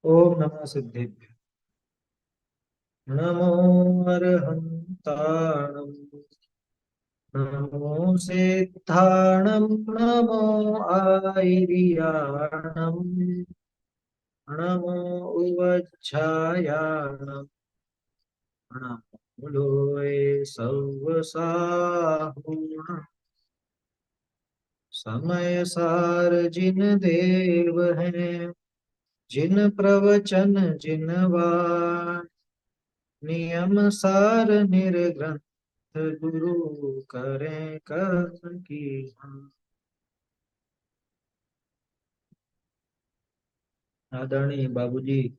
ओम नमः सिद्धेभ्य। नमो अर्हन्ताणं। नमो सिद्धाणं। नमो आयर्याणं। नमो उवज्झायाणं। नमो लोये सव्वसाहुणं। समय सार जिन देव हैं, जिन प्रवचन जिन वाणी, नियम सार निर्ग्रंथ गुरु करें कर की। आदरणीय बाबूजी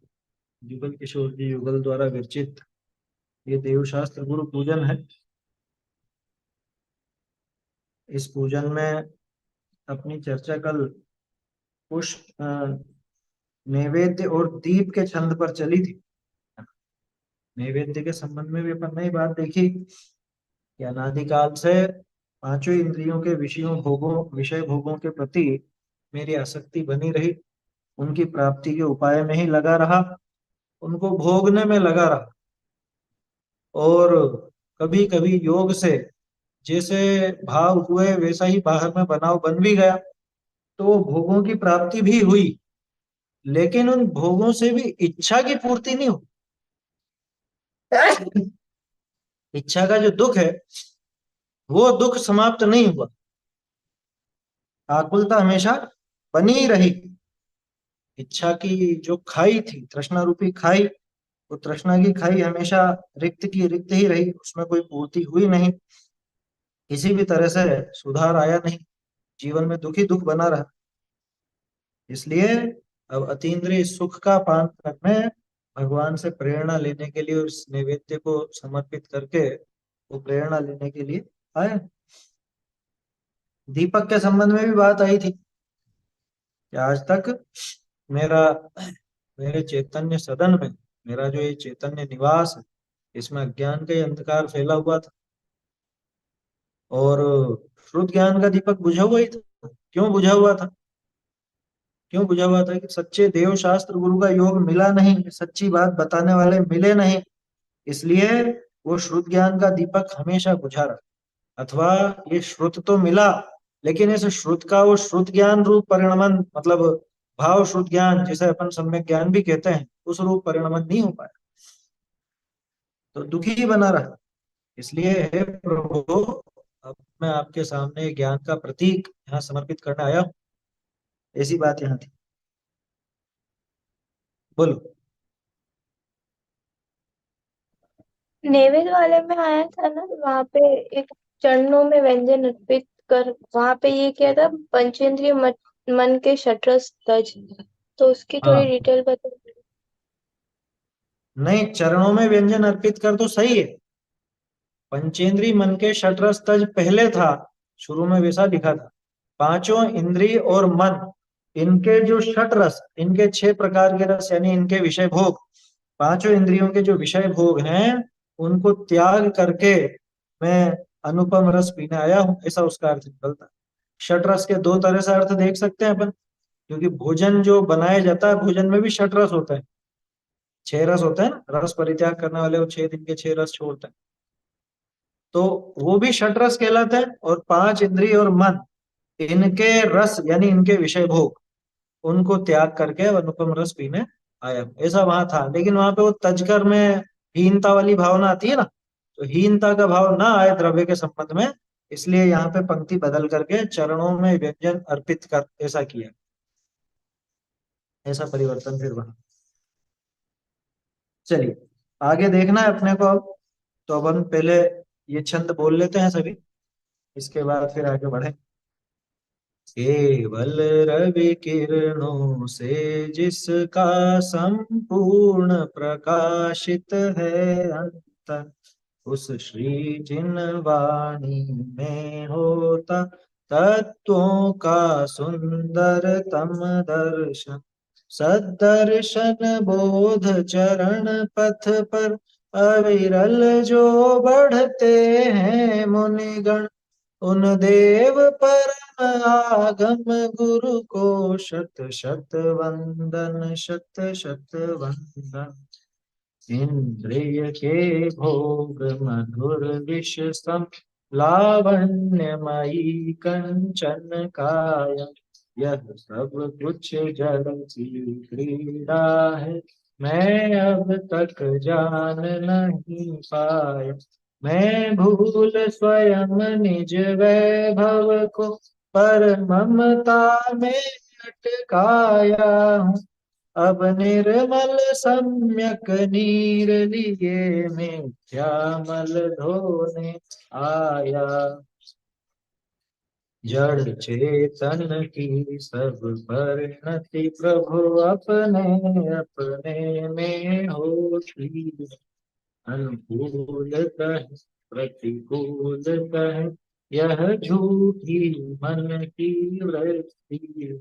जुगल किशोर जी युगल द्वारा विरचित ये देवशास्त्र गुरु पूजन है। इस पूजन में अपनी चर्चा कल पुष्प नैवेद्य और दीप के छंद पर चली थी। नैवेद्य के संबंध में भी अपन ने ये बात देखी कि अनादिकाल से पांचों इंद्रियों के विषय भोगों के प्रति मेरी आसक्ति बनी रही। उनकी प्राप्ति के उपाय में ही लगा रहा, उनको भोगने में लगा रहा। और कभी कभी योग से जैसे भाव हुए वैसा ही बाहर में बनाव बन भी गया, तो वो भोगों की प्राप्ति भी हुई, लेकिन उन भोगों से भी इच्छा की पूर्ति नहीं हुई। इच्छा का जो दुख है वो दुख समाप्त नहीं हुआ। आकुलता हमेशा बनी ही रही। इच्छा की जो खाई थी, तृष्णा रूपी खाई, वो तृष्णा की खाई हमेशा रिक्त की रिक्त ही रही, उसमें कोई पूर्ति हुई नहीं। किसी भी तरह से सुधार आया नहीं, जीवन में दुखी दुख बना रहा। इसलिए अब अतीन्द्रिय सुख का पान करने, भगवान से प्रेरणा लेने के लिए, उस नैवेद्य को समर्पित करके वो प्रेरणा लेने के लिए आए। दीपक के संबंध में भी बात आई थी कि आज तक मेरा मेरे चैतन्य सदन में, मेरा जो ये चैतन्य निवास है, इसमें अज्ञान का ही अंधकार फैला हुआ था। और श्रुत ज्ञान का दीपक बुझा हुआ ही था। क्यों बुझा हुआ था? क्यों बुझा हुआ था? कि सच्चे देव शास्त्र गुरु का योग मिला नहीं, सच्ची बात बताने वाले मिले नहीं, इसलिए वो श्रुत ज्ञान का दीपक हमेशा बुझा रहा। अथवा ये श्रुत तो मिला, लेकिन इस श्रुत का वो श्रुत ज्ञान रूप परिणमन, मतलब भाव श्रुत ज्ञान जिसे अपन सम्यक ज्ञान भी कहते हैं, उस रूप परिणमन नहीं हो पाया, तो दुखी ही बना रहा। इसलिए हे प्रभु, अब मैं आपके सामने ज्ञान का प्रतीक यहाँ समर्पित करने आया हूँ। ऐसी बात यहाँ थी। बोलो। नेवेद वाले में आया था ना, वहां पे एक चरणों में व्यंजन अर्पित कर, वहां पे ये किया था पंचेंद्रिय मन के शटरस तज। तो उसकी थोड़ी हाँ, डिटेल बता। नहीं, चरणों में व्यंजन अर्पित कर तो सही है। पंचेंद्रिय मन के षटरस तज पहले था, शुरू में वैसा लिखा था। पांचों इंद्रिय और मन, इनके जो षटरस, इनके 6 प्रकार के रस, यानी इनके विषय भोग, पांचों इंद्रियों के जो विषय भोग हैं, उनको त्याग करके मैं अनुपम रस पीने आया हूं, ऐसा उसका अर्थ निकलता है। षटरस के दो तरह से अर्थ देख सकते हैं अपन, क्योंकि भोजन जो बनाया जाता है, भोजन में भी षटरस होता है। 6 रस होते हैं ना, रस परित्याग करने वाले वो 6 दिन के 6 रस छोड़ते हैं, तो वो भी षटरस कहलाते हैं। और पांच इंद्रिय और मन, इनके रस यानी इनके विषय भोग, उनको त्याग करके अनुपम रस पीने आया हूं, ऐसा वहां था। लेकिन वहां पे वो तजकर में हीनता वाली भावना आती है ना, तो हीनता का भाव ना आए द्रव्य के संबंध में, इसलिए यहाँ पे पंक्ति बदल करके चरणों में व्यंजन अर्पित कर ऐसा किया। ऐसा परिवर्तन फिर वहां। चलिए, आगे देखना है अपने को अब। तो अब हम पहले ये छंद बोल लेते हैं सभी, इसके बाद फिर आगे बढ़े। केवल रवि किरणों से जिसका संपूर्ण प्रकाशित है अंतर, उस श्री जिन वाणी में होता तत्वों का सुंदरतम दर्शन। सदर्शन बोध चरण पथ पर अविरल जो बढ़ते हैं मुनिगण, उन देव परम आगम गुरु को शत शत वंदन, शत शत वंदन। इंद्रिय के भोग मधुर विष सम, लावण्यमयी कंचन काया। यह सब कुछ जड़ की क्रीड़ा है, मैं अब तक जान नहीं पाया। मैं भूल स्वयं निज वैभव को, पर ममता में अटकाया हूँ। अब निर्मल सम्यक नीर लिए मिथ्यामल धोने आया। जड़ चेतन की सब परिणति प्रभु अपने अपने में होती। अनुकूल कह प्रतिकूल कह, यह झूठी मन की वृत्ति।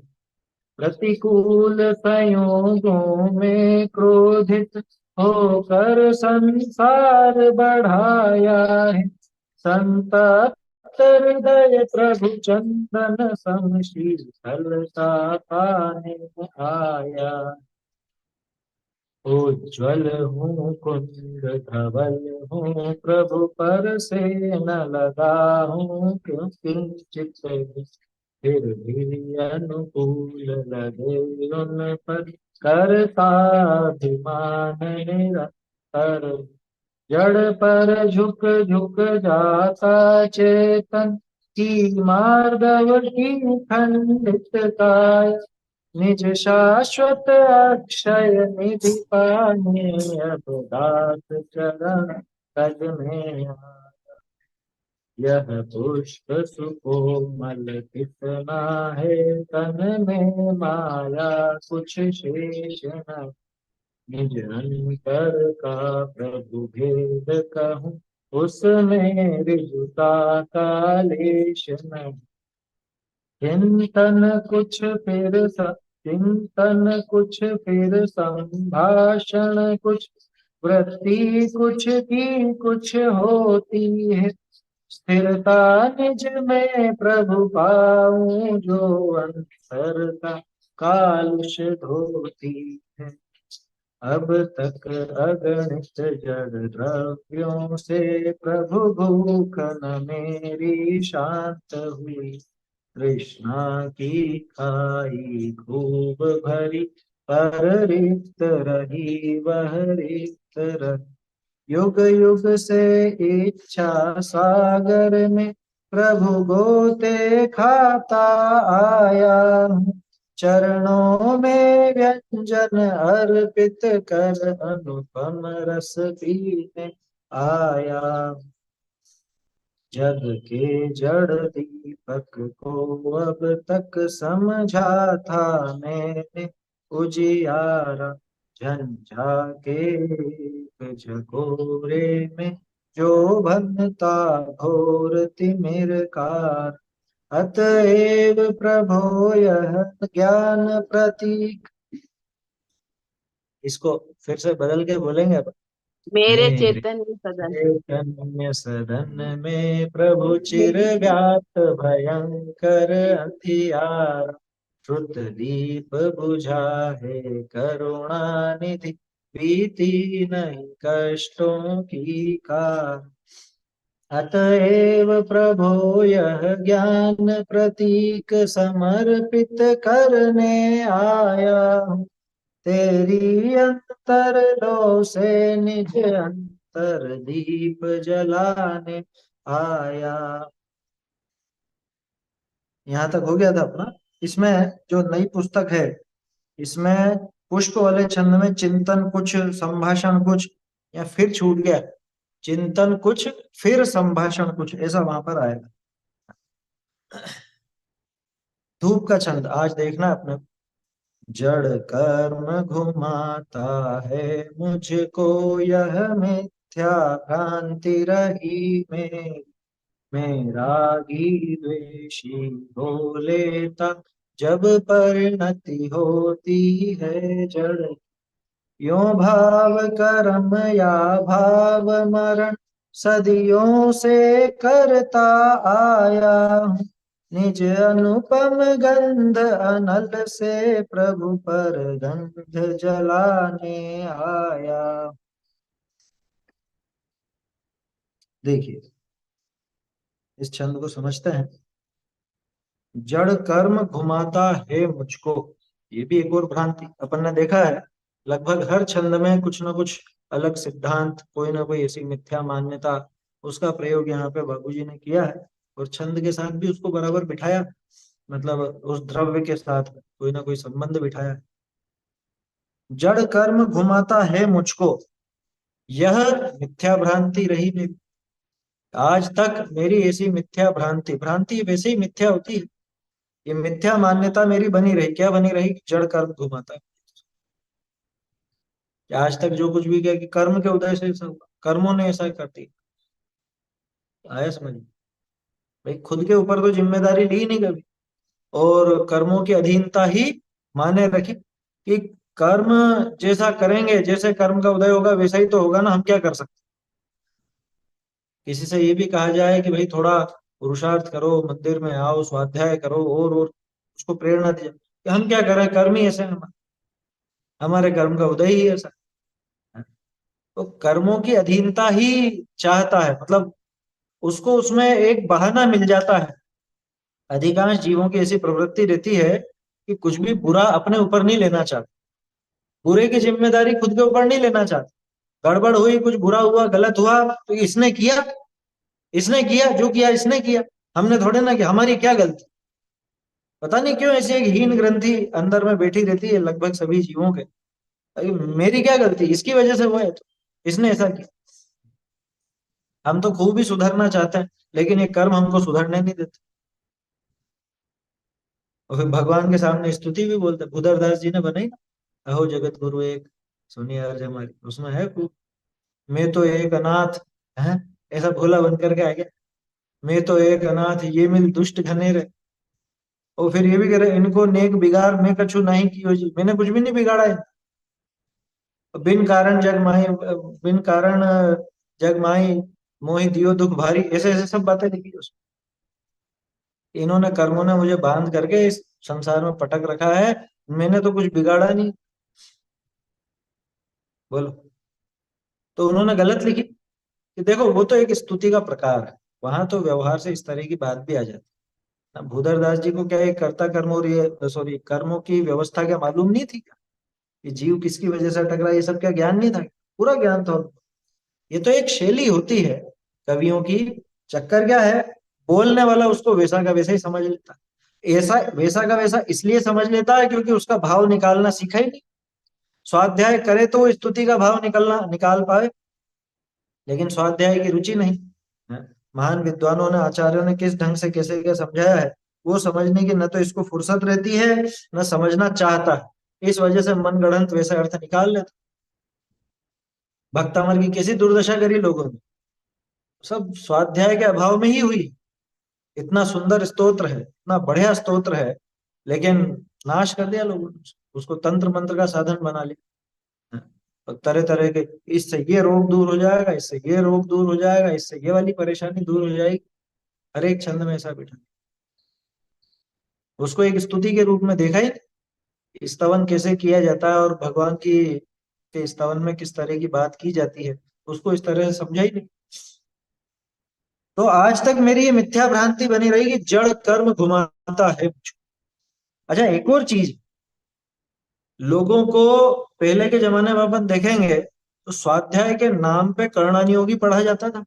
प्रतिकूल संयोगों में क्रोधित होकर संसार बढ़ाया है। संतप्त हृदय प्रभु चंदन सम, शीतलता पाने आया। उज्ज्वल हूँ कुंद धवल हूँ, प्रभु पर से न लगा हूँ क्यों किंचित। फिर भी अनुकूल लगे उन पर, करता अभिमान निरंतर। जड़ पर झुक झुक जाता चेतन, की मार्गव की खंडित काय। निज शाश्वत अक्षय निधि पाने, अब दास चरण कज में आया। यह पुष्प सुकोमल कितना है, तन में माया कुछ शेष न। निज अंतर का प्रभु भेद कहूँ, उसमें रिजुता का लेश न। चिंतन कुछ फिर चिंतन कुछ फिर संभाषण कुछ, वृत्ति कुछ की कुछ होती है। स्थिरता निज में प्रभु पाऊं, जो अंतर का कालुष धोती है। अब तक अगणित जड़ द्रव्यों से, प्रभु भूख न मेरी शांत हुई। तृष्णा की खाई खूब भरी, पर रिक्त रही वह रिक्त रही। युग युग से इच्छा सागर में, प्रभु गोते खाता आया हूँ। चरणों में व्यंजन अर्पित कर, अनुपम रस पीने आया। जग के जड़ दीपक को अब तक समझा था मैंने उजियारा। झंझा के एक झकोरे में, जो बनता घोर तिमिरकार। अतएव प्रभो यह ज्ञान प्रतीक, इसको फिर से बदल के बोलेंगे अब। मेरे मेरे चैतन्य सदन। चैतन्य सदन में, प्रभु चिर व्याप्त भयंकर अंधियारा। श्रुत दीप बुझा है करुणा निधि, बीती नहीं कष्टों की कार। अतएव प्रभो यह ज्ञान प्रतीक समर्पित करने आया हूँ। तेरी अंतर लो से निज अंतर दीप जलाने आया। यहाँ तक हो गया था अपना। इसमें जो नई पुस्तक है, इसमें पुष्प वाले छंद में चिंतन कुछ संभाषण कुछ, या फिर छूट गया चिंतन कुछ फिर संभाषण कुछ, ऐसा वहां पर आएगा। धूप का छंद आज देखना अपने। जड़ कर्म घुमाता है मुझको, यह मिथ्या भ्रांति रही में रागी द्वेषी हो लेता, जब परिणति होती है जड़। यो भाव कर्म या भाव मरण, सदियों से करता आया हूँ, निज अनुपम गंध अनल से प्रभु पर गंध जलाने आया। देखिए, इस छंद को समझते हैं। जड़ कर्म घुमाता है मुझको, ये भी एक और भ्रांति अपन ने देखा है। लगभग हर छंद में कुछ ना कुछ अलग सिद्धांत, कोई ना कोई ऐसी मिथ्या मान्यता, उसका प्रयोग यहाँ पे बाबूजी ने किया है। और छंद के साथ भी उसको बराबर बिठाया, मतलब उस द्रव्य के साथ कोई ना कोई संबंध बिठाया। जड़ कर्म घुमाता है मुझको, यह मिथ्या भ्रांति रही मेरी। आज तक मेरी ऐसी मिथ्या भ्रांति, भ्रांति वैसे ही मिथ्या होती है, ये मिथ्या मान्यता मेरी बनी रही। क्या बनी रही? जड़ कर्म घुमाता है। कि आज तक जो कुछ भी किया कि कर्म के उदय से ऐसा हुआ, कर्मों ने ऐसा कर दिया। आया समझ में? भाई खुद के ऊपर तो जिम्मेदारी ली नहीं कभी, और कर्मों की अधीनता ही माने रखी कि कर्म जैसा करेंगे, जैसे कर्म का उदय होगा वैसा ही तो होगा ना, हम क्या कर सकते। किसी से ये भी कहा जाए कि भाई थोड़ा पुरुषार्थ करो, मंदिर में आओ, स्वाध्याय करो, और उसको प्रेरणा दिया, कि हम क्या करें, कर्म ही ऐसे हैं, हमारे कर्म का उदय ही ऐसा है। तो कर्मों की अधीनता ही चाहता है, मतलब उसको उसमें एक बहाना मिल जाता है। अधिकांश जीवों की ऐसी प्रवृत्ति रहती है कि कुछ भी बुरा अपने ऊपर नहीं लेना चाहते, बुरे की जिम्मेदारी खुद के ऊपर नहीं लेना चाहते। गड़बड़ हुई, कुछ बुरा हुआ, गलत हुआ, तो इसने किया, इसने किया, जो किया इसने किया, हमने थोड़े ना किया, हमारी क्या गलती। पता नहीं क्यों ऐसी एक हीन ग्रंथि अंदर में बैठी रहती है लगभग सभी जीवों के, अरे मेरी क्या गलती, इसकी वजह से हुआ है, तो इसने ऐसा किया। हम तो खूब ही सुधरना चाहते हैं, लेकिन ये कर्म हमको सुधरने नहीं देते। और फिर भगवान के सामने स्तुति भी बोलते, भूदरदास जी ने बनाई ना, अहो जगत गुरु एक, सुनिए अर्ज हमारी, उसमें है खूब। मैं तो एक अनाथ, है ऐसा भोला बन करके आ गया, मैं तो एक अनाथ, ये मिल दुष्ट घनेरे। और फिर ये भी कह रहे, इनको नेक बिगाड़ मैं कछु नहीं कियो जी, मैंने कुछ भी नहीं बिगाड़ा है। बिन कारण जग माही, बिन कारण जग माही, मोहि दियो दुख भारी, ऐसे ऐसे सब बातें लिखी उसमें। इन्होंने कर्मों ने मुझे बांध करके इस संसार में पटक रखा है, मैंने तो कुछ बिगाड़ा नहीं। बोलो, तो उन्होंने गलत लिखी कि देखो वो तो एक स्तुति का प्रकार है, वहां तो व्यवहार से इस तरह की बात भी आ जाती है। भूधर दास जी को क्या एक कर्ता कर्मों, सॉरी, कर्मों की व्यवस्था क्या मालूम नहीं थी क्या, कि जीव किसकी वजह से अटक रहा है, ये सब क्या ज्ञान नहीं था? पूरा ज्ञान था उनको। ये तो एक शैली होती है कवियों की। चक्कर क्या है, बोलने वाला उसको वैसा का वैसा ही समझ लेता है। ऐसा वैसा का वैसा इसलिए समझ लेता है क्योंकि उसका भाव निकालना सीखा ही नहीं। स्वाध्याय करे तो वो स्तुति का भाव निकलना निकाल पाए, लेकिन स्वाध्याय की रुचि नहीं है। महान विद्वानों ने, आचार्यों ने किस ढंग से कैसे क्या समझाया है, वो समझने की न तो इसको फुर्सत रहती है, न समझना चाहता है। इस वजह से मन गढ़ंत वैसे अर्थ निकाल लेता। भक्तामर की कैसी दुर्दशा करी लोगों ने, सब स्वाध्याय के अभाव में ही हुई। इतना सुंदर स्तोत्र है, इतना बढ़िया स्तोत्र है, लेकिन नाश कर दिया लोगों ने उसको तंत्र मंत्र का साधन बना लिया। और तरह तरह के, इससे ये रोग दूर हो जाएगा, इससे ये रोग दूर हो जाएगा, इससे ये वाली परेशानी दूर हो जाएगी, हर एक छंद में ऐसा बैठा। उसको एक स्तुति के रूप में देखा ही, स्तवन कैसे किया जाता है और भगवान की के स्तवन में किस तरह की बात की जाती है, उसको इस तरह से समझा ही नहीं। तो आज तक मेरी ये मिथ्या भ्रांति बनी रही कि जड़ कर्म घुमाता है मुझको। अच्छा, एक और चीज, लोगों को पहले के जमाने में अपन देखेंगे तो स्वाध्याय के नाम पे कर्णनियोगी पढ़ा जाता था,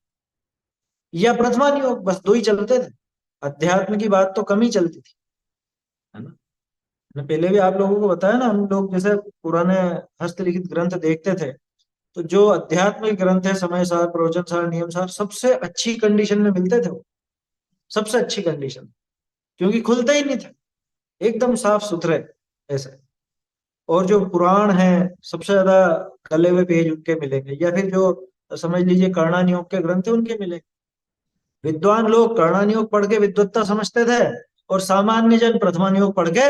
या प्रथमानियोग, बस दो ही चलते थे। अध्यात्म की बात तो कम ही चलती थी, है ना। मैंने पहले भी आप लोगों को बताया ना, हम लोग जैसे पुराने हस्तलिखित ग्रंथ देखते थे, तो जो अध्यात्मिक ग्रंथ है, समय सार, प्रवचन सार, नियम सार, सबसे अच्छी कंडीशन में मिलते थे वो, सबसे अच्छी कंडीशन, क्योंकि खुलते ही नहीं थे, एकदम साफ सुथरे ऐसे। और जो पुराण है, सबसे ज्यादा गले हुए पेज उनके मिलेंगे, या फिर जो समझ लीजिए कर्णानियोग के ग्रंथ है उनके मिलेंगे। विद्वान लोग कर्णानियोग पढ़ के विद्वत्ता समझते थे, और सामान्य जन प्रथमानियोग पढ़ के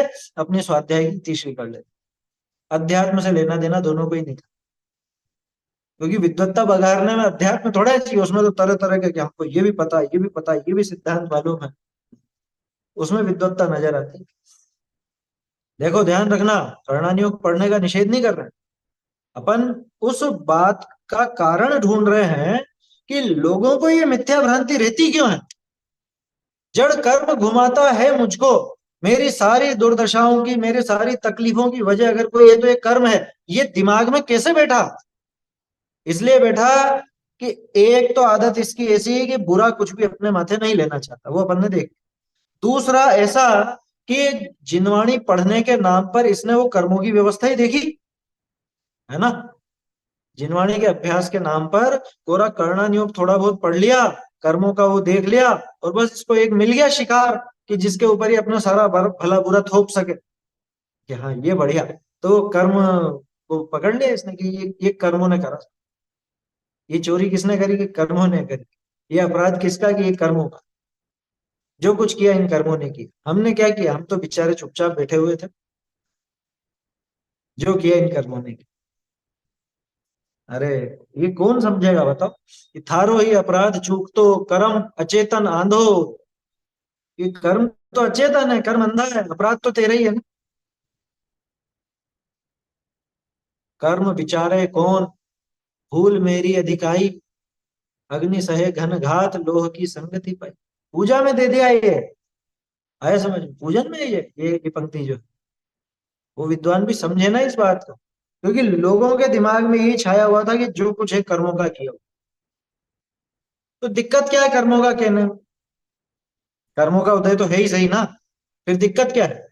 अपनी स्वाध्याय की तीसरी कर लेते। अध्यात्म से लेना देना दोनों को ही नहीं था। क्योंकि विद्वत्ता बघारने में अध्यात्म थोड़ा ही चाहिए, उसमें तो तरह तरह के कि हमको ये भी पता है, ये भी पता है, ये भी सिद्धांत मालूम है, उसमें विद्वत्ता नजर आती है। देखो ध्यान रखना, कर्णानुयोग पढ़ने का निषेध नहीं कर रहे हैं, अपन उस बात का कारण ढूंढ रहे हैं कि लोगों को ये मिथ्या भ्रांति रहती क्यों है। जड़ कर्म घुमाता है मुझको, मेरी सारी दुर्दशाओं की, मेरी सारी तकलीफों की वजह अगर कोई है तो ये कर्म है। ये दिमाग में कैसे बैठा? इसलिए बैठा कि एक तो आदत इसकी ऐसी है कि बुरा कुछ भी अपने माथे नहीं लेना चाहता, वो अपन ने देख। दूसरा ऐसा कि जिनवाणी पढ़ने के नाम पर इसने वो कर्मों की व्यवस्था ही देखी है ना। जिनवाणी के अभ्यास के नाम पर कोरा कर्णानुयोग थोड़ा बहुत पढ़ लिया, कर्मों का वो देख लिया, और बस इसको एक मिल गया शिकार कि जिसके ऊपर ही अपना सारा भला बुरा थोप सके कि हाँ ये बढ़िया। तो कर्म को पकड़ लिया इसने कि ये कर्मों ने करा, ये चोरी किसने करी कि कर्मों ने करी, ये अपराध किसका कि ये कर्मों का, जो कुछ किया इन कर्मों ने किया। हमने क्या किया? हम तो बेचारे चुपचाप बैठे हुए थे, जो किया इन कर्मों ने किया। अरे ये कौन समझेगा बताओ? कि थारो ही अपराध चूक तो कर्म अचेतन आंधो। ये कर्म तो अचेतन है, कर्म अंधा है, अपराध तो तेरा ही है ना। कर्म विचारे कौन, भूल मेरी अधिकाई, अग्नि सहे घन घात लोह की संगति पाई। पूजा में दे दिया ये, आया समझ में? पूजन में ये पंक्ति जो है, वो विद्वान भी समझे ना इस बात को, क्योंकि लोगों के दिमाग में ये छाया हुआ था कि जो कुछ है कर्मों का किया हो। तो दिक्कत क्या है कर्मों का कहने में? कर्मों का उदय तो है ही सही ना, फिर दिक्कत क्या है?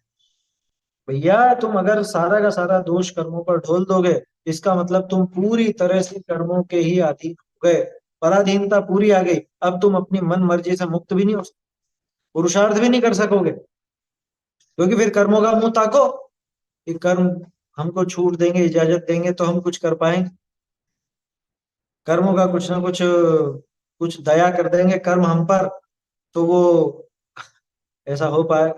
भैया तुम अगर सारा का सारा दोष कर्मों पर ढोल दोगे, इसका मतलब तुम पूरी तरह से कर्मों के ही अधीन हो गए, पराधीनता पूरी आ गई। अब तुम अपनी मन मर्जी से मुक्त भी नहीं हो सकते, पुरुषार्थ भी नहीं कर सकोगे, क्योंकि फिर कर्मों का मुंह ताको कि कर्म हमको छूट देंगे, इजाजत देंगे तो हम कुछ कर पाएंगे। कर्मों का कुछ ना कुछ कुछ दया कर देंगे कर्म हम पर, तो वो ऐसा हो पाए?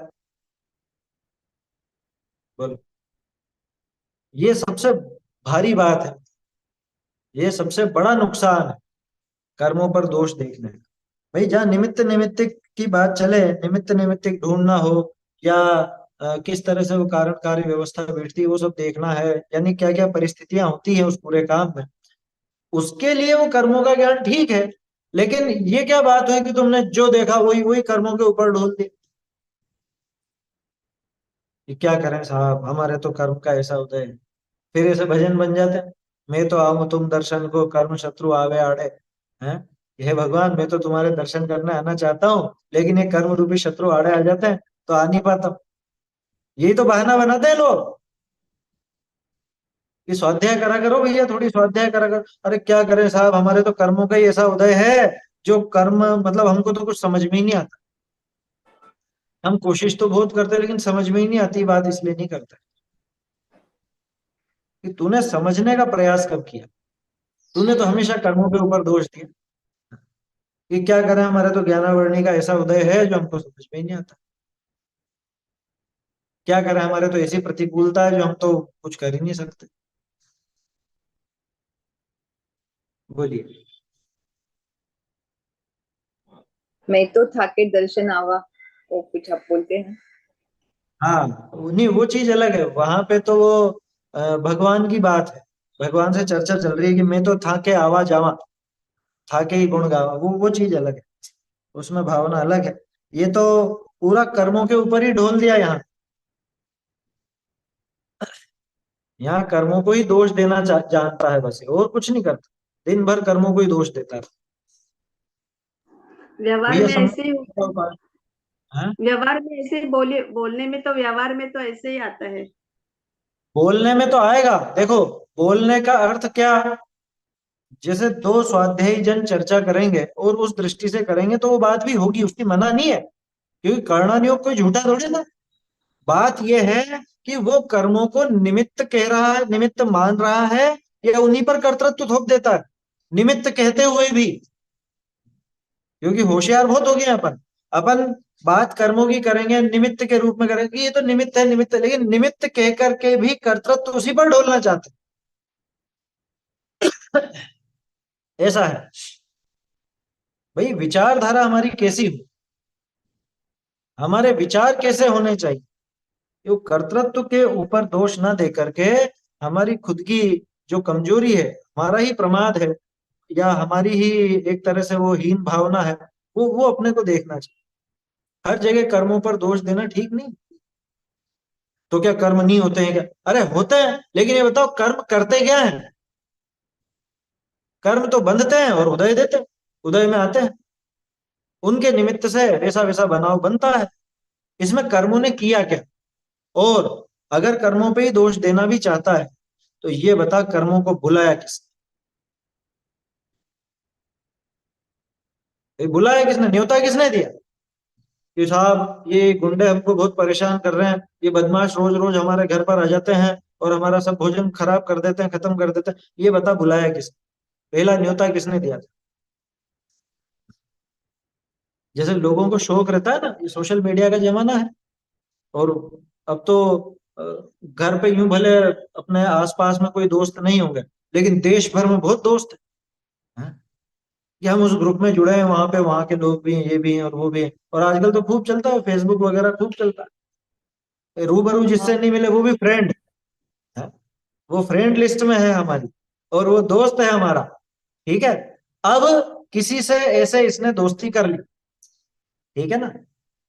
बोलो। ये सबसे भारी बात है, ये सबसे बड़ा नुकसान है कर्मों पर दोष देखने का। भाई जहाँ निमित्त निमित्तिक की बात चले, निमित्त निमित्तिक ढूंढना हो, या किस तरह से वो कारण कार्य व्यवस्था बैठती है वो सब देखना है, यानी क्या क्या परिस्थितियां होती है उस पूरे काम में, उसके लिए वो कर्मों का ज्ञान ठीक है। लेकिन ये क्या बात हुई कि तुमने जो देखा वही वही कर्मों के ऊपर ढोल दिया? ये क्या करें साहब, हमारे तो कर्म का ऐसा होता है। फिर ऐसे भजन बन जाते हैं, मैं तो आऊं तुम दर्शन को कर्म शत्रु आवे आड़े। हैं? हे भगवान, मैं तो तुम्हारे दर्शन करने आना चाहता हूँ, लेकिन ये कर्म रूपी शत्रु आड़े आ जाते हैं तो आ नहीं पाता। यही तो बहाना बनाते हैं लोग कि स्वाध्याय करा करो भैया, थोड़ी स्वाध्याय करा करो। अरे क्या करें साहब, हमारे तो कर्मों का ही ऐसा उदय है, जो कर्म मतलब हमको तो कुछ समझ में ही नहीं आता। हम कोशिश तो बहुत करते हैं लेकिन समझ में ही नहीं आती, बात इसलिए नहीं करते कि तूने समझने का प्रयास कब किया। तूने तो हमेशा कर्मों के ऊपर दोष दिया कि क्या करें, हमारे तो ज्ञानावरणी का ऐसा उदय है जो हमको समझ में ही नहीं आता। क्या करें, हमारे तो ऐसी प्रतिकूलता है जो हम तो कुछ कर ही नहीं सकते। बोलिए। मैं तो था के दर्शन आवा, वो कुछ आप बोलते हैं। हाँ, नहीं वो चीज अलग है, वहां पे तो वो भगवान की बात है, भगवान से चर्चा चल रही है कि मैं तो था के आवा जावा, था के ही गुण गावा, वो चीज अलग है, उसमें भावना अलग है। ये तो पूरा कर्मों के ऊपर ही ढोल दिया यहाँ। यहाँ कर्मों को ही दोष देना जानता है बस, ये और कुछ नहीं करता, दिन भर कर्मों को ही दोष देता है। व्यवहार भैया में समझ, ऐसे हाँ? व्यवहार में ऐसे बोले, बोलने में तो व्यवहार में तो ऐसे ही आता है। बोलने में तो आएगा, देखो बोलने का अर्थ क्या है? जैसे दो स्वाध्यायी जन चर्चा करेंगे और उस दृष्टि से करेंगे तो वो बात भी होगी, उसकी मना नहीं है, क्योंकि कर्णनियोग कोई झूठा थोड़ी ना। बात यह है कि वो कर्मों को निमित्त कह रहा है, निमित्त मान रहा है, या उन्हीं पर कर्तृत्व थोप देता है निमित्त कहते हुए भी। क्योंकि होशियार बहुत हो गए हैं अपन अपन बात कर्मों की करेंगे, निमित्त के रूप में करेंगे, ये तो निमित्त है निमित्त है, लेकिन निमित्त कह करके भी कर्तृत्व उसी पर ढोलना चाहते हैं। ऐसा है भाई। विचारधारा हमारी कैसी हो, हमारे विचार कैसे होने चाहिए, ये कर्तृत्व के ऊपर दोष ना दे करके हमारी खुद की जो कमजोरी है, हमारा ही प्रमाद है, या हमारी ही एक तरह से वो हीन भावना है, वो अपने को देखना चाहिए। हर जगह कर्मों पर दोष देना ठीक नहीं। तो क्या कर्म नहीं होते हैं क्या? अरे होते हैं, लेकिन ये बताओ कर्म करते क्या है? कर्म तो बंधते हैं और उदय देते हैं, उदय में आते हैं, उनके निमित्त से वैसा वैसा बनाव बनता है। इसमें कर्मों ने किया क्या? और अगर कर्मों पे ही दोष देना भी चाहता है तो ये बता, कर्मों को बुलाया किसने? ये बुलाया किसने, न्योता किसने दिया कि साहब ये गुंडे हमको बहुत परेशान कर रहे हैं, ये बदमाश रोज रोज हमारे घर पर आ जाते हैं और हमारा सब भोजन खराब कर देते हैं, खत्म कर देते हैं? ये बता, बुलाया किसने? पहला न्योता किसने दिया था? जैसे लोगों को शौक रहता है ना, ये सोशल मीडिया का जमाना है, और अब तो अ, घर पे यूं भले अपने आसपास में कोई दोस्त नहीं होंगे, लेकिन देश भर में बहुत दोस्त हैं, कि हम उस ग्रुप में जुड़े हैं, वहां पे वहां के लोग भी हैं, ये भी हैं और वो भी हैं। और आजकल तो खूब चलता है, फेसबुक वगैरह खूब चलता है, रूबरू जिससे नहीं मिले वो भी फ्रेंड है, वो फ्रेंड लिस्ट में है हमारी, और वो दोस्त है हमारा। ठीक है, अब किसी से ऐसे इसने दोस्ती कर ली, ठीक है ना,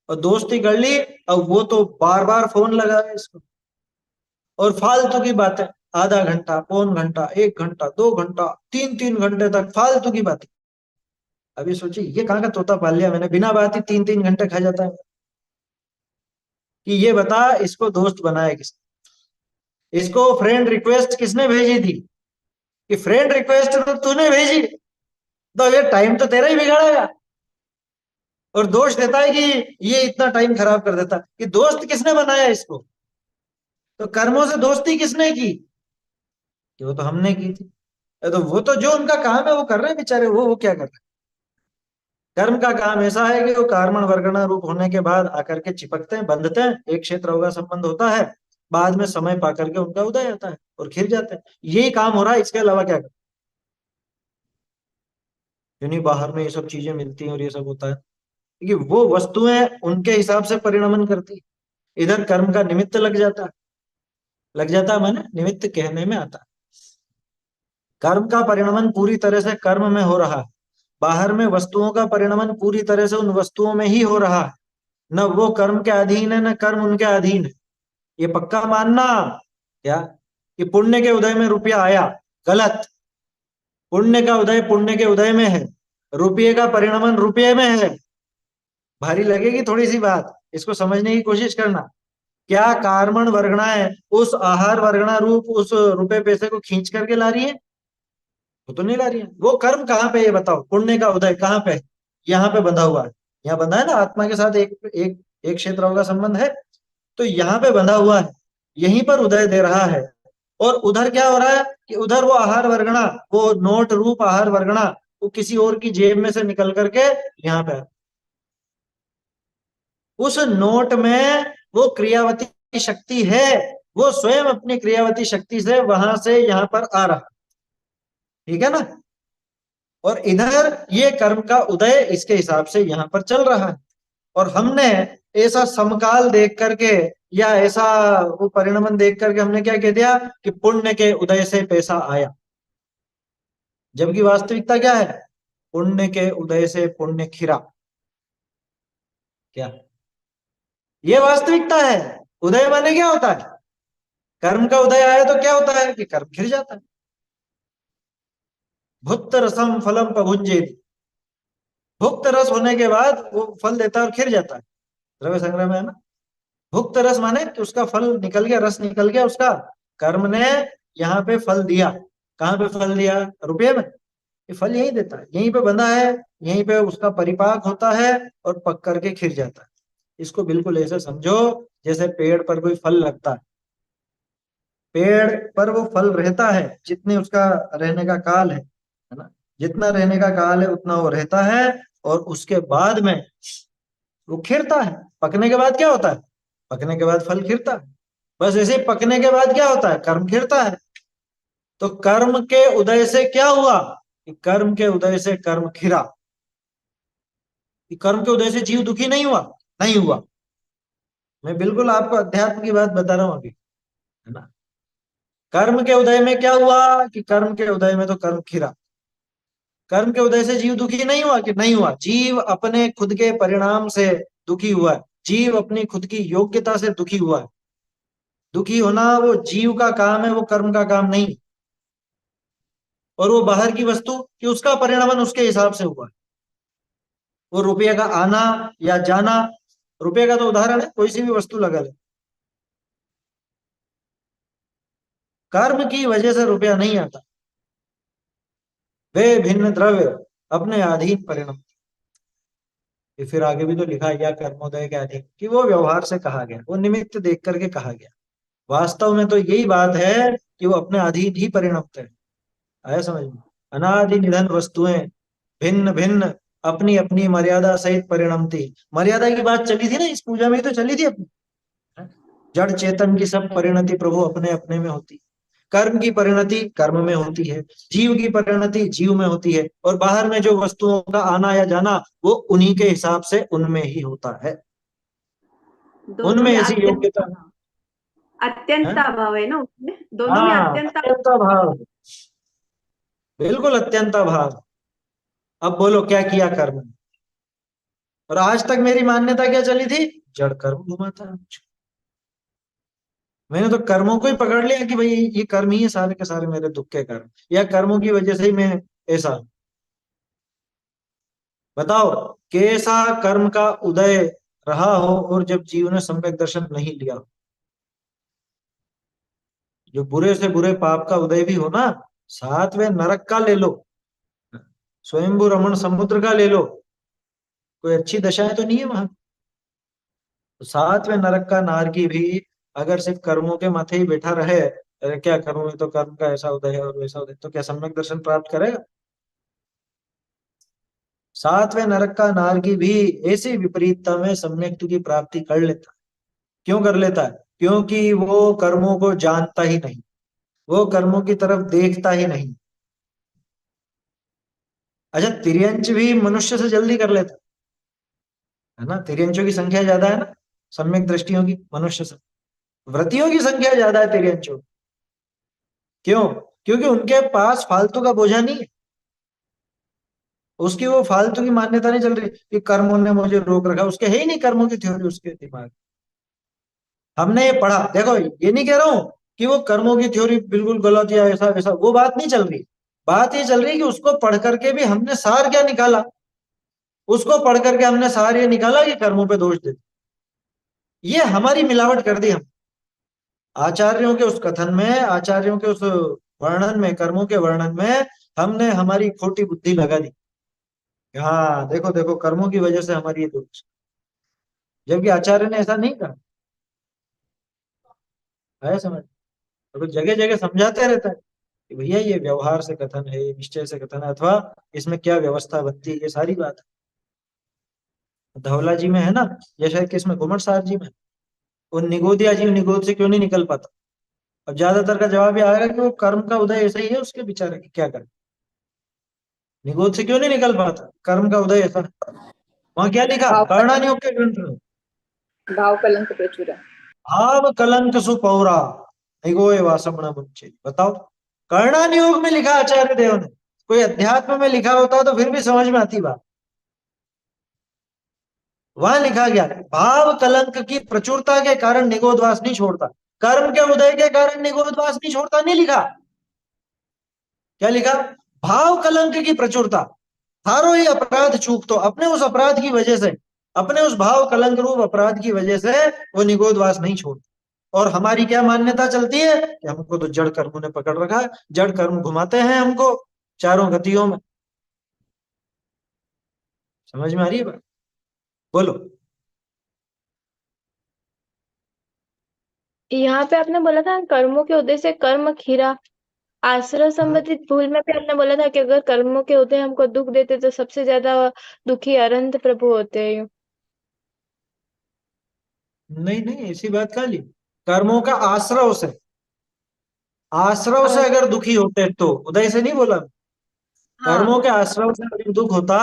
और दोस्ती कर ली, अब वो तो बार बार फोन लगा है इसको, और फालतू की बातें, आधा घंटा, पौन घंटा, 1 घंटा, 2 घंटा, 3 3 घंटे तक फालतू की बातें। अभी सोचिए ये कहाँ का तोता पाल लिया मैंने, बिना बात ही 3 3 घंटे खा जाता है। कि ये बता, इसको दोस्त बनाया किसने? इसको फ्रेंड रिक्वेस्ट किसने भेजी थी? कि फ्रेंड रिक्वेस्ट तो तूने भेजी, तो ये टाइम तो तेरा ही बिगाड़ेगा। और दोष देता है कि ये इतना टाइम खराब कर देता है। कि दोस्त किसने बनाया इसको? तो कर्मों से दोस्ती किसने की? कि वो तो हमने की थी। तो वो तो जो उनका काम है वो कर रहे हैं बेचारे, वो क्या कर रहे हैं? कर्म का काम ऐसा है कि वो कार्मण वर्गणा रूप होने के बाद आकर के चिपकते हैं, बंधते हैं, एक क्षेत्र होगा संबंध होता है, बाद में समय पा करके उनका उदय आता है और खिर जाते हैं। यही काम हो रहा है, इसके अलावा क्या कर? यानी बाहर में ये सब चीजें मिलती हैं और ये सब होता है, क्योंकि वो वस्तुएं उनके हिसाब से परिणमन करती है। इधर कर्म का निमित्त लग जाता है, लग जाता है माने निमित्त कहने में आता है। कर्म का परिणमन पूरी तरह से कर्म में हो रहा है, बाहर में वस्तुओं का परिणमन पूरी तरह से उन वस्तुओं में ही हो रहा है। न वो कर्म के अधीन है, न कर्म उनके अधीन है। ये पक्का मानना क्या कि पुण्य के उदय में रुपया आया? गलत। पुण्य का उदय पुण्य के उदय में है, रुपये का परिणमन रुपये में है। भारी लगेगी थोड़ी सी बात, इसको समझने की कोशिश करना। क्या कार्मण वर्गणाएं उस आहार वर्गणा रूप उस रुपए पैसे को खींच करके ला रही है? वो तो नहीं ला रही है। वो कर्म कहाँ पे, ये बताओ, पुण्य का उदय कहाँ पे है? यहाँ पे बंधा हुआ है, यहाँ बंधा है ना, आत्मा के साथ एक एक एक क्षेत्र का संबंध है, तो यहाँ पे बंधा हुआ है, यहीं पर उदय दे रहा है। और उधर क्या हो रहा है कि उधर वो आहार वर्गणा, वो नोट रूप आहार वर्गणा, वो किसी और की जेब में से निकल करके यहाँ पे उस नोट में वो क्रियावती शक्ति है, वो स्वयं अपनी क्रियावती शक्ति से वहां से यहाँ पर आ रहा। ठीक है ना? और इधर ये कर्म का उदय इसके हिसाब से यहाँ पर चल रहा है, और हमने ऐसा समकाल देख करके या ऐसा वो परिणमन देख करके हमने क्या कह दिया कि पुण्य के उदय से पैसा आया। जबकि वास्तविकता क्या है? पुण्य के उदय से पुण्य खिरा। क्या ये वास्तविकता है? उदय माने क्या होता है? कर्म का उदय आया तो क्या होता है कि कर्म खिर जाता है। भुक्त रसम फलम प्रभुंजेति, भुक्त रस होने के बाद वो फल देता है और खिर जाता है। द्रव्य संग्रह में है ना, भुक्त रस माने कि उसका फल निकल गया, रस निकल गया उसका, कर्म ने यहाँ पे फल दिया। कहाँ पे फल दिया? रुपये में। ये फल यही देता है, यहीं पे बंधा है, यहीं पे उसका परिपाक होता है और पक करके खिर जाता है। इसको बिल्कुल ऐसे समझो जैसे पेड़ पर कोई फल लगता है, पेड़ पर वो फल रहता है जितने उसका रहने का काल है ना, जितना रहने का काल है उतना वो रहता है, और उसके बाद में वो खिरता है। पकने के बाद क्या होता है? पकने के बाद फल खिरता है। बस ऐसे ही पकने के बाद क्या होता है? कर्म खिरता है। तो कर्म के उदय से क्या हुआ? कि कर्म के उदय से कर्म खिरा, कि कर्म के उदय से जीव दुखी नहीं हुआ, नहीं हुआ। मैं बिल्कुल आपको अध्यात्म की बात बता रहा हूं अभी, है ना। कर्म के उदय में क्या हुआ कि कर्म के उदय में तो कर्म खिरा। कर्म के उदय से जीव दुखी नहीं हुआ कि नहीं हुआ, जीव अपने खुद के परिणाम से दुखी हुआ है, जीव अपनी खुद की योग्यता से दुखी हुआ है। दुखी होना वो जीव का काम है, वो कर्म का काम नहीं। और वो बाहर की वस्तु कि उसका परिणाम उसके हिसाब से हुआ है। वो रुपये का आना या जाना, रुपये का तो उदाहरण है, कोई सी भी वस्तु लगा ले, कर्म की वजह से रुपया नहीं आता। वे भिन्न द्रव्य अपने अधीन परिणाम। ये फिर आगे भी तो लिखा है, या कर्मोदय के अधीन, कि वो व्यवहार से कहा गया, वो निमित्त देख करके कहा गया। वास्तव में तो यही बात है कि वो अपने अधीन ही परिणमते हैं। आया समझ में। अनादि निधन वस्तुएं भिन्न भिन्न अपनी अपनी मर्यादा सहित परिणमती। मर्यादा की बात चली थी ना, इस पूजा में ही तो चली थी अपनी। जड़ चेतन की सब परिणति प्रभु अपने अपने में होती। कर्म की परिणति कर्म में होती है, जीव की परिणति जीव में होती है, और बाहर में जो वस्तुओं का आना या जाना वो उन्हीं के हिसाब से उनमें ही होता है। दोनों उनमें में ऐसी अत्यंत योग्यता अत्यंत है। अभाव है ना उसमें, दोनों में हाँ, अत्यंत। अत्यंत भाव, बिल्कुल अत्यंत भाव। अब बोलो क्या किया कर्म ने? और आज तक मेरी मान्यता क्या चली थी, जड़ कर्म घुमाता है। मैंने तो कर्मों को ही पकड़ लिया कि भाई ये कर्म ही है सारे के सारे मेरे दुख के कर्म, या कर्मों की वजह से ही मैं ऐसा हूं। बताओ कैसा कर्म का उदय रहा हो और जब जीव ने सम्यक दर्शन नहीं लिया हो। जो बुरे से बुरे पाप का उदय भी हो ना, सातवें नरक का ले लो, स्वयंभू रमण समुद्र का ले लो, कोई अच्छी दशाएं तो नहीं है वहां। तो सातवें नरक का नारकी भी अगर सिर्फ कर्मों के माथे ही बैठा रहे, अरे क्या करूं, मैं तो कर्म का ऐसा उदय है और वैसा उदय, तो क्या सम्यक दर्शन प्राप्त करेगा? सातवें नरक का नारकी भी ऐसी विपरीतता में सम्यक की प्राप्ति कर लेता है। क्यों कर लेता है? क्योंकि वो कर्मों को जानता ही नहीं, वो कर्मों की तरफ देखता ही नहीं। अच्छा, तिर्यंच भी मनुष्य से जल्दी कर लेता है ना, तिर्यंचों की संख्या ज्यादा है ना सम्यक दृष्टियों की मनुष्य से। व्रतियों की संख्या ज्यादा है तिर्यंचों। क्यों? क्योंकि उनके पास फालतू का बोझा नहीं है, उसकी वो फालतू की मान्यता नहीं चल रही कि कर्मों ने मुझे रोक रखा, उसके है ही नहीं कर्मों की थ्योरी उसके दिमाग। हमने ये पढ़ा, देखो ये नहीं कह रहा हूं कि वो कर्मों की थ्योरी बिल्कुल गलत या ऐसा वैसा, वो बात नहीं चल रही। बात ये चल रही है कि उसको पढ़ करके भी हमने सार क्या निकाला, उसको पढ़ करके हमने सार ये निकाला कि कर्मों पे दोष देते। ये हमारी मिलावट कर दी हम। आचार्यों के उस कथन में, आचार्यों के उस वर्णन में, कर्मों के वर्णन में हमने हमारी खोटी बुद्धि लगा दी। हाँ देखो देखो, कर्मों की वजह से हमारी ये दोष, जबकि आचार्य ने ऐसा नहीं कहा है। समझ? तो जगह जगह समझाते रहता है कि भैया ये व्यवहार से कथन है, निश्चय से कथन है, अथवा इसमें क्या व्यवस्था बनती है, ये सारी बात है। धवला जी में है ना, या शायद किसमें, घुमट साहब जी में, वो निगोदिया जीव निगोद से क्यों नहीं निकल पाता। अब ज्यादातर का जवाब ये आएगा कि वो कर्म का उदय ऐसा ही है उसके, बेचारे की क्या करे, निगोद से क्यों नहीं निकल पाता, कर्म का उदय ऐसा है। वहां क्या लिखा भाव कर्णानियोग के ग्रंथ में, भाव कलंक प्रचुर। भाव कलंक सुपौरा निगोय वासमण मुंचे। बताओ, कर्णानियोग में लिखा आचार्य देव ने। कोई अध्यात्म में लिखा होता तो फिर भी समझ में आती बात। वहां लिखा गया भाव कलंक की प्रचुरता के कारण निगोदवास नहीं छोड़ता, कर्म के उदय के कारण निगोदवास नहीं छोड़ता, नहीं लिखा। क्या लिखा? भाव कलंक की प्रचुरता, थारो ही अपराध चूक, तो अपने उस अपराध की वजह से, अपने उस भाव कलंक रूप अपराध की वजह से वो निगोदवास नहीं छोड़ता। और हमारी क्या मान्यता चलती है कि हमको तो जड़ कर्मों ने पकड़ रखा है, जड़ कर्म घुमाते हैं हमको चारों गतियों में। समझ में आ रही है बात? बोलो। यहाँ पे आपने बोला था कर्मों के उदय से कर्म खीरा। आश्रय हाँ, संबंधित भूल में भी आपने बोला था कि अगर कर्मों के उदय हमको दुख देते तो सबसे ज्यादा दुखी अनंत प्रभु होते हैं। नहीं नहीं, ऐसी बात कहाँ ली। कर्मों का आश्रव से, आश्रव से और अगर दुखी होते तो उदय से नहीं बोला। हाँ कर्मों के आश्रव से अगर दुख होता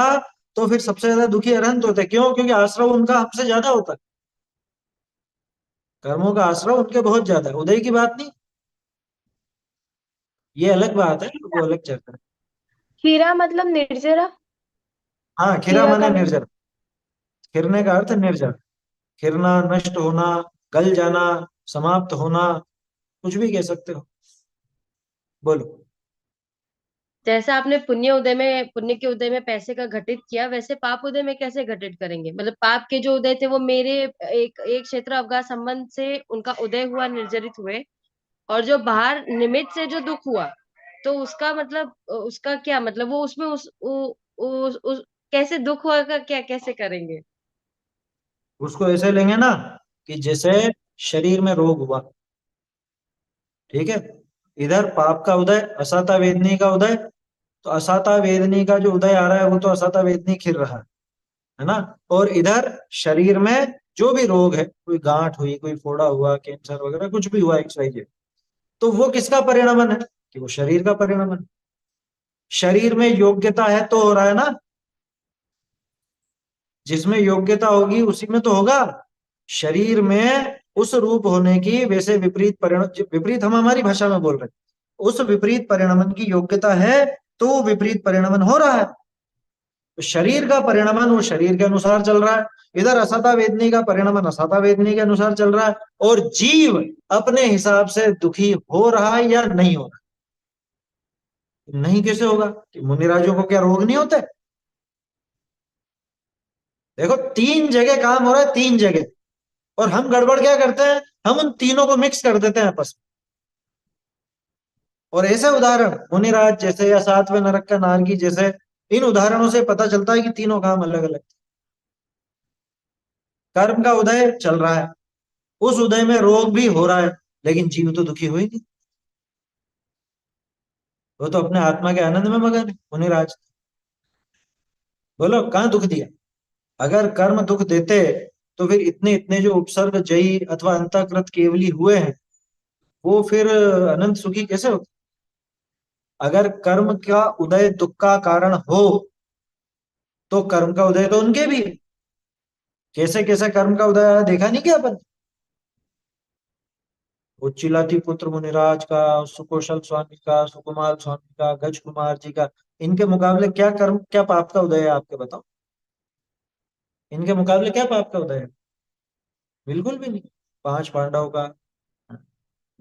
तो फिर सबसे ज्यादा दुखी अरहंत होते। क्यों? क्योंकि आश्रव उनका हमसे ज्यादा होता है। कर्मों का आश्रव उनके बहुत ज्यादा है, उदय की बात नहीं। ये अलग बात है, वो अलग चर्चा है। खीरा मतलब निर्जरा। हाँ, खिरा खीरा माने का मीन निर्जर। खिरने का अर्थ निर्जर। खिरना, नष्ट होना, गल जाना, समाप्त होना, कुछ भी कह सकते हो। बोलो। जैसा आपने पुण्य के उदय में पैसे का घटित किया, वैसे पाप उदय में कैसे घटित करेंगे? मतलब पाप के जो उदय थे वो मेरे एक एक क्षेत्र अवगाह संबंध से उनका उदय हुआ, निर्जरित हुए, और जो बाहर निमित्त से जो दुख हुआ, तो उसका मतलब उसका क्या मतलब, वो उसमें उस कैसे दुख हुआ का क्या कैसे करेंगे? उसको ऐसे लेंगे ना कि जैसे शरीर में रोग हुआ, ठीक है, इधर पाप का उदय, असाता वेदनी का उदय, तो असाता वेदनी का जो उदय आ रहा है वो तो असाता वेदनी खिल रहा है ना। और इधर शरीर में जो भी रोग है, कोई गांठ हुई, कोई फोड़ा हुआ, कैंसर वगैरह कुछ भी हुआ, एक्स वाई जेड, तो वो किसका परिणमन है? कि वो शरीर का परिणमन है। शरीर में योग्यता है तो हो रहा है ना। जिसमें योग्यता होगी उसी में तो होगा। शरीर में उस रूप होने की वैसे विपरीत परिणाम, विपरीत हम हमारी भाषा में बोल रहे हैं, उस विपरीत परिणमन की योग्यता है तो वो विपरीत परिणमन हो रहा है। तो शरीर का परिणमन वो शरीर के अनुसार चल रहा है, इधर असता वेदनी का परिणमन असता वेदनी के अनुसार चल रहा है, और जीव अपने हिसाब से दुखी हो रहा है या नहीं हो रहा? नहीं कैसे होगा? कि मुनिराजों को क्या रोग नहीं होते? देखो, तीन जगह काम हो रहा है, तीन जगह, और हम गड़बड़ क्या करते हैं? हम उन तीनों को मिक्स कर देते हैं आपस में। और ऐसे उदाहरण मुनिराज जैसे या सातवें नरक का नारकी जैसे, इन उदाहरणों से पता चलता है कि तीनों काम अलग अलग। कर्म का उदय चल रहा है, उस उदय में रोग भी हो रहा है, लेकिन जीव तो दुखी हो ही नहीं। वो तो अपने आत्मा के आनंद में मगन है मुनिराज। बोलो कहाँ दुख दिया? अगर कर्म दुख देते तो फिर इतने इतने जो उपसर्ग जयी अथवा अंतःकृत केवली हुए हैं, वो फिर अनंत सुखी कैसे होते? अगर कर्म का उदय दुख का कारण हो तो कर्म का उदय तो उनके भी है। कैसे कैसे कर्म का उदय आया देखा नहीं क्या अपन? वो चिलाती पुत्र मुनिराज का, सुकौशल स्वामी का, सुकुमार स्वामी का, गज कुमार जी का, इनके मुकाबले क्या कर्म, क्या पाप का उदय है आपके बताओ? इनके मुकाबले क्या पाप का उदय है? बिल्कुल भी नहीं। पांच पांडवों का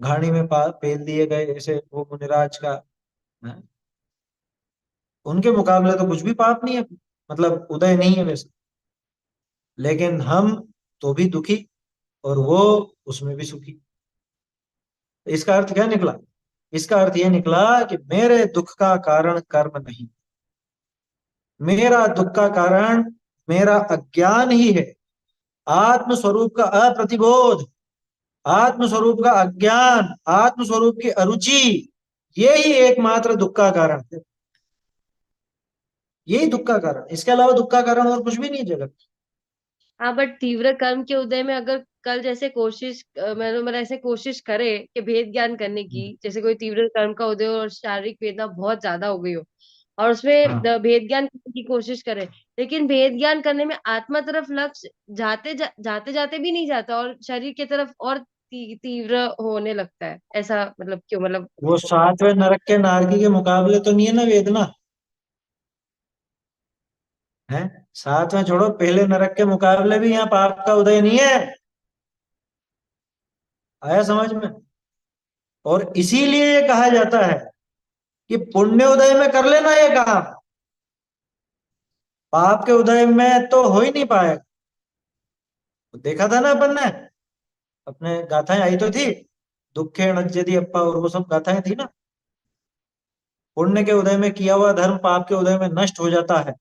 घाणी में पेल दिए गए ऐसे वो मुनिराज का, उनके मुकाबले तो कुछ भी पाप नहीं है, मतलब उदय नहीं है वैसे। लेकिन हम तो भी दुखी और वो उसमें भी सुखी। इसका अर्थ क्या निकला? इसका अर्थ यह निकला कि मेरे दुख का कारण कर्म नहीं, मेरा दुख का कारण मेरा अज्ञान ही है। आत्म स्वरूप का अप्रतिबोध, आत्म स्वरूप का अज्ञान, आत्म स्वरूप की अरुचि, यही एकमात्र दुख का कारण है। यही दुख का कारण, इसके अलावा दुख का कारण और कुछ भी नहीं है जगत। हाँ, बट तीव्र कर्म के उदय में अगर कल जैसे मतलब ऐसे कोशिश करे कि भेद ज्ञान करने की, जैसे कोई तीव्र कर्म का उदय हो और शारीरिक वेदना बहुत ज्यादा हो गई हो, और उसमें हाँ, भेद ज्ञान करने की कोशिश करे, लेकिन भेद ज्ञान करने में आत्मा तरफ लक्ष्य जाते जाते भी नहीं जाता, और शरीर की तरफ और तीव्र होने लगता है, ऐसा मतलब क्यों? मतलब वो सातवें नरक के नारकी के मुकाबले तो नहीं है ना वेदना, है? सातवें छोड़ो, पहले नरक के मुकाबले भी यहाँ पाप का उदय नहीं है। आया समझ में? और इसीलिए ये कहा जाता है कि पुण्य उदय में कर लेना ये काम, पाप के उदय में तो हो ही नहीं पाएगा। देखा था ना अपन ने, अपने गाथाएं आई तो थी, दुखे नज्जति अप्पा और वो सब गाथाएं थी ना। पुण्य के उदय में किया हुआ धर्म पाप के उदय में नष्ट हो जाता है,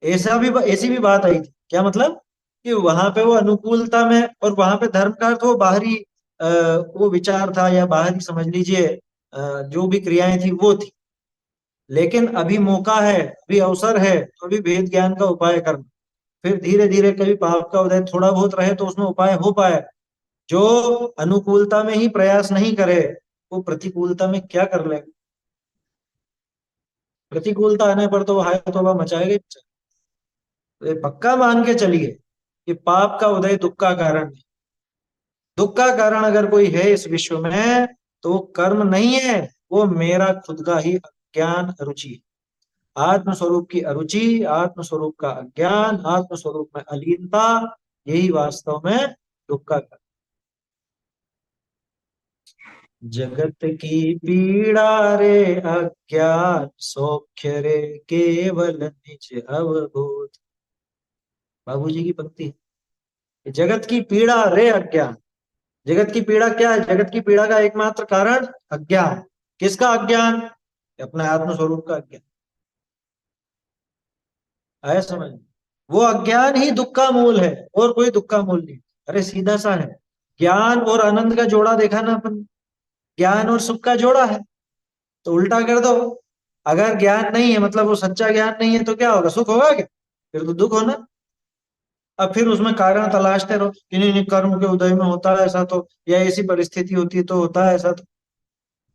ऐसा भी, ऐसी भी बात आई थी। क्या मतलब? कि वहां पे वो अनुकूलता में, और वहां पे धर्म का अर्थ वो बाहरी वो विचार था, या बाहरी समझ लीजिए जो भी क्रियाएं थी वो थी। लेकिन अभी मौका है, अभी अवसर है, तो अभी भेद ज्ञान का उपाय करना। फिर धीरे धीरे कभी पाप का उदय थोड़ा बहुत रहे तो उसमें उपाय हो पाए। जो अनुकूलता में ही प्रयास नहीं करे वो प्रतिकूलता में क्या कर लेगा? प्रतिकूलता आने पर तो वो हाय तौबा मचाएगा ही। तो ये पक्का मान के चलिए कि पाप का उदय दुख का कारण है। दुख का कारण अगर कोई है इस विश्व में तो वो कर्म नहीं है, वो मेरा खुद का ही अज्ञान अरुचि है। आत्म स्वरूप की अरुचि, आत्म स्वरूप का अज्ञान, आत्म स्वरूप में अलीनता, यही वास्तव में दुख का कारण। जगत की पीड़ा रे अज्ञान, सौख्य रे केवल निज अवबोध। बाबूजी की पंक्ति है। जगत की पीड़ा रे अज्ञान। जगत की पीड़ा क्या है? जगत की पीड़ा का एकमात्र कारण अज्ञान। किसका अज्ञान? अपने आत्म स्वरूप का अज्ञान। आया समझ? वो अज्ञान ही दुख का मूल है, और कोई दुख का मूल नहीं। अरे सीधा सा है। ज्ञान और आनंद का जोड़ा देखा ना अपन? ज्ञान और सुख का जोड़ा है। तो उल्टा कर दो, अगर ज्ञान नहीं है मतलब वो सच्चा ज्ञान नहीं है तो क्या होगा? सुख होगा क्या? फिर तो दुख होना। अब फिर उसमें कारण तलाशते रहो कि नहीं नहीं, कर्म के उदय में होता है ऐसा, तो या ऐसी परिस्थिति होती है तो होता है ऐसा, तो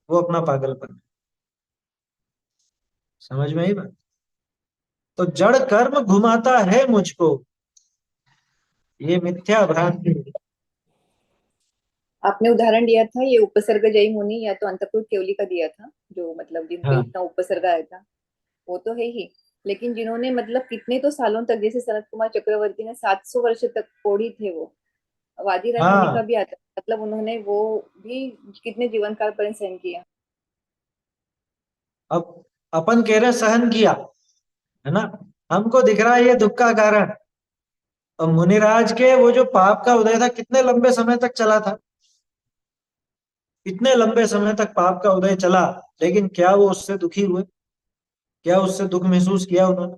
वो अपना पागलपन है। समझ में आई बात? तो जड़ कर्म घुमाता है मुझको, ये मिथ्या भ्रांति है। आपने उदाहरण दिया था ये उपसर्ग जयी मुनि या तो अंतपुर केवली का दिया था, जो मतलब जिन पे हाँ इतना उपसर्ग आया था, वो तो है ही। लेकिन जिन्होंने मतलब कितने तो सालों तक, जैसे सनत कुमार चक्रवर्ती ने 700 वर्ष तक कोढ़ी थे वो, वादीराज मुनि का हाँ। भी आता है, मतलब उन्होंने वो भी कितने जीवन काल पर सहन किया। अब अपन कह रहे सहन किया, है ना? हमको दिख रहा है ये दुख का कारण। और मुनिराज के वो जो पाप का उदय था कितने लंबे समय तक चला था? इतने लंबे समय तक पाप का उदय चला, लेकिन क्या वो उससे दुखी हुए? क्या उससे दुख महसूस किया उन्होंने?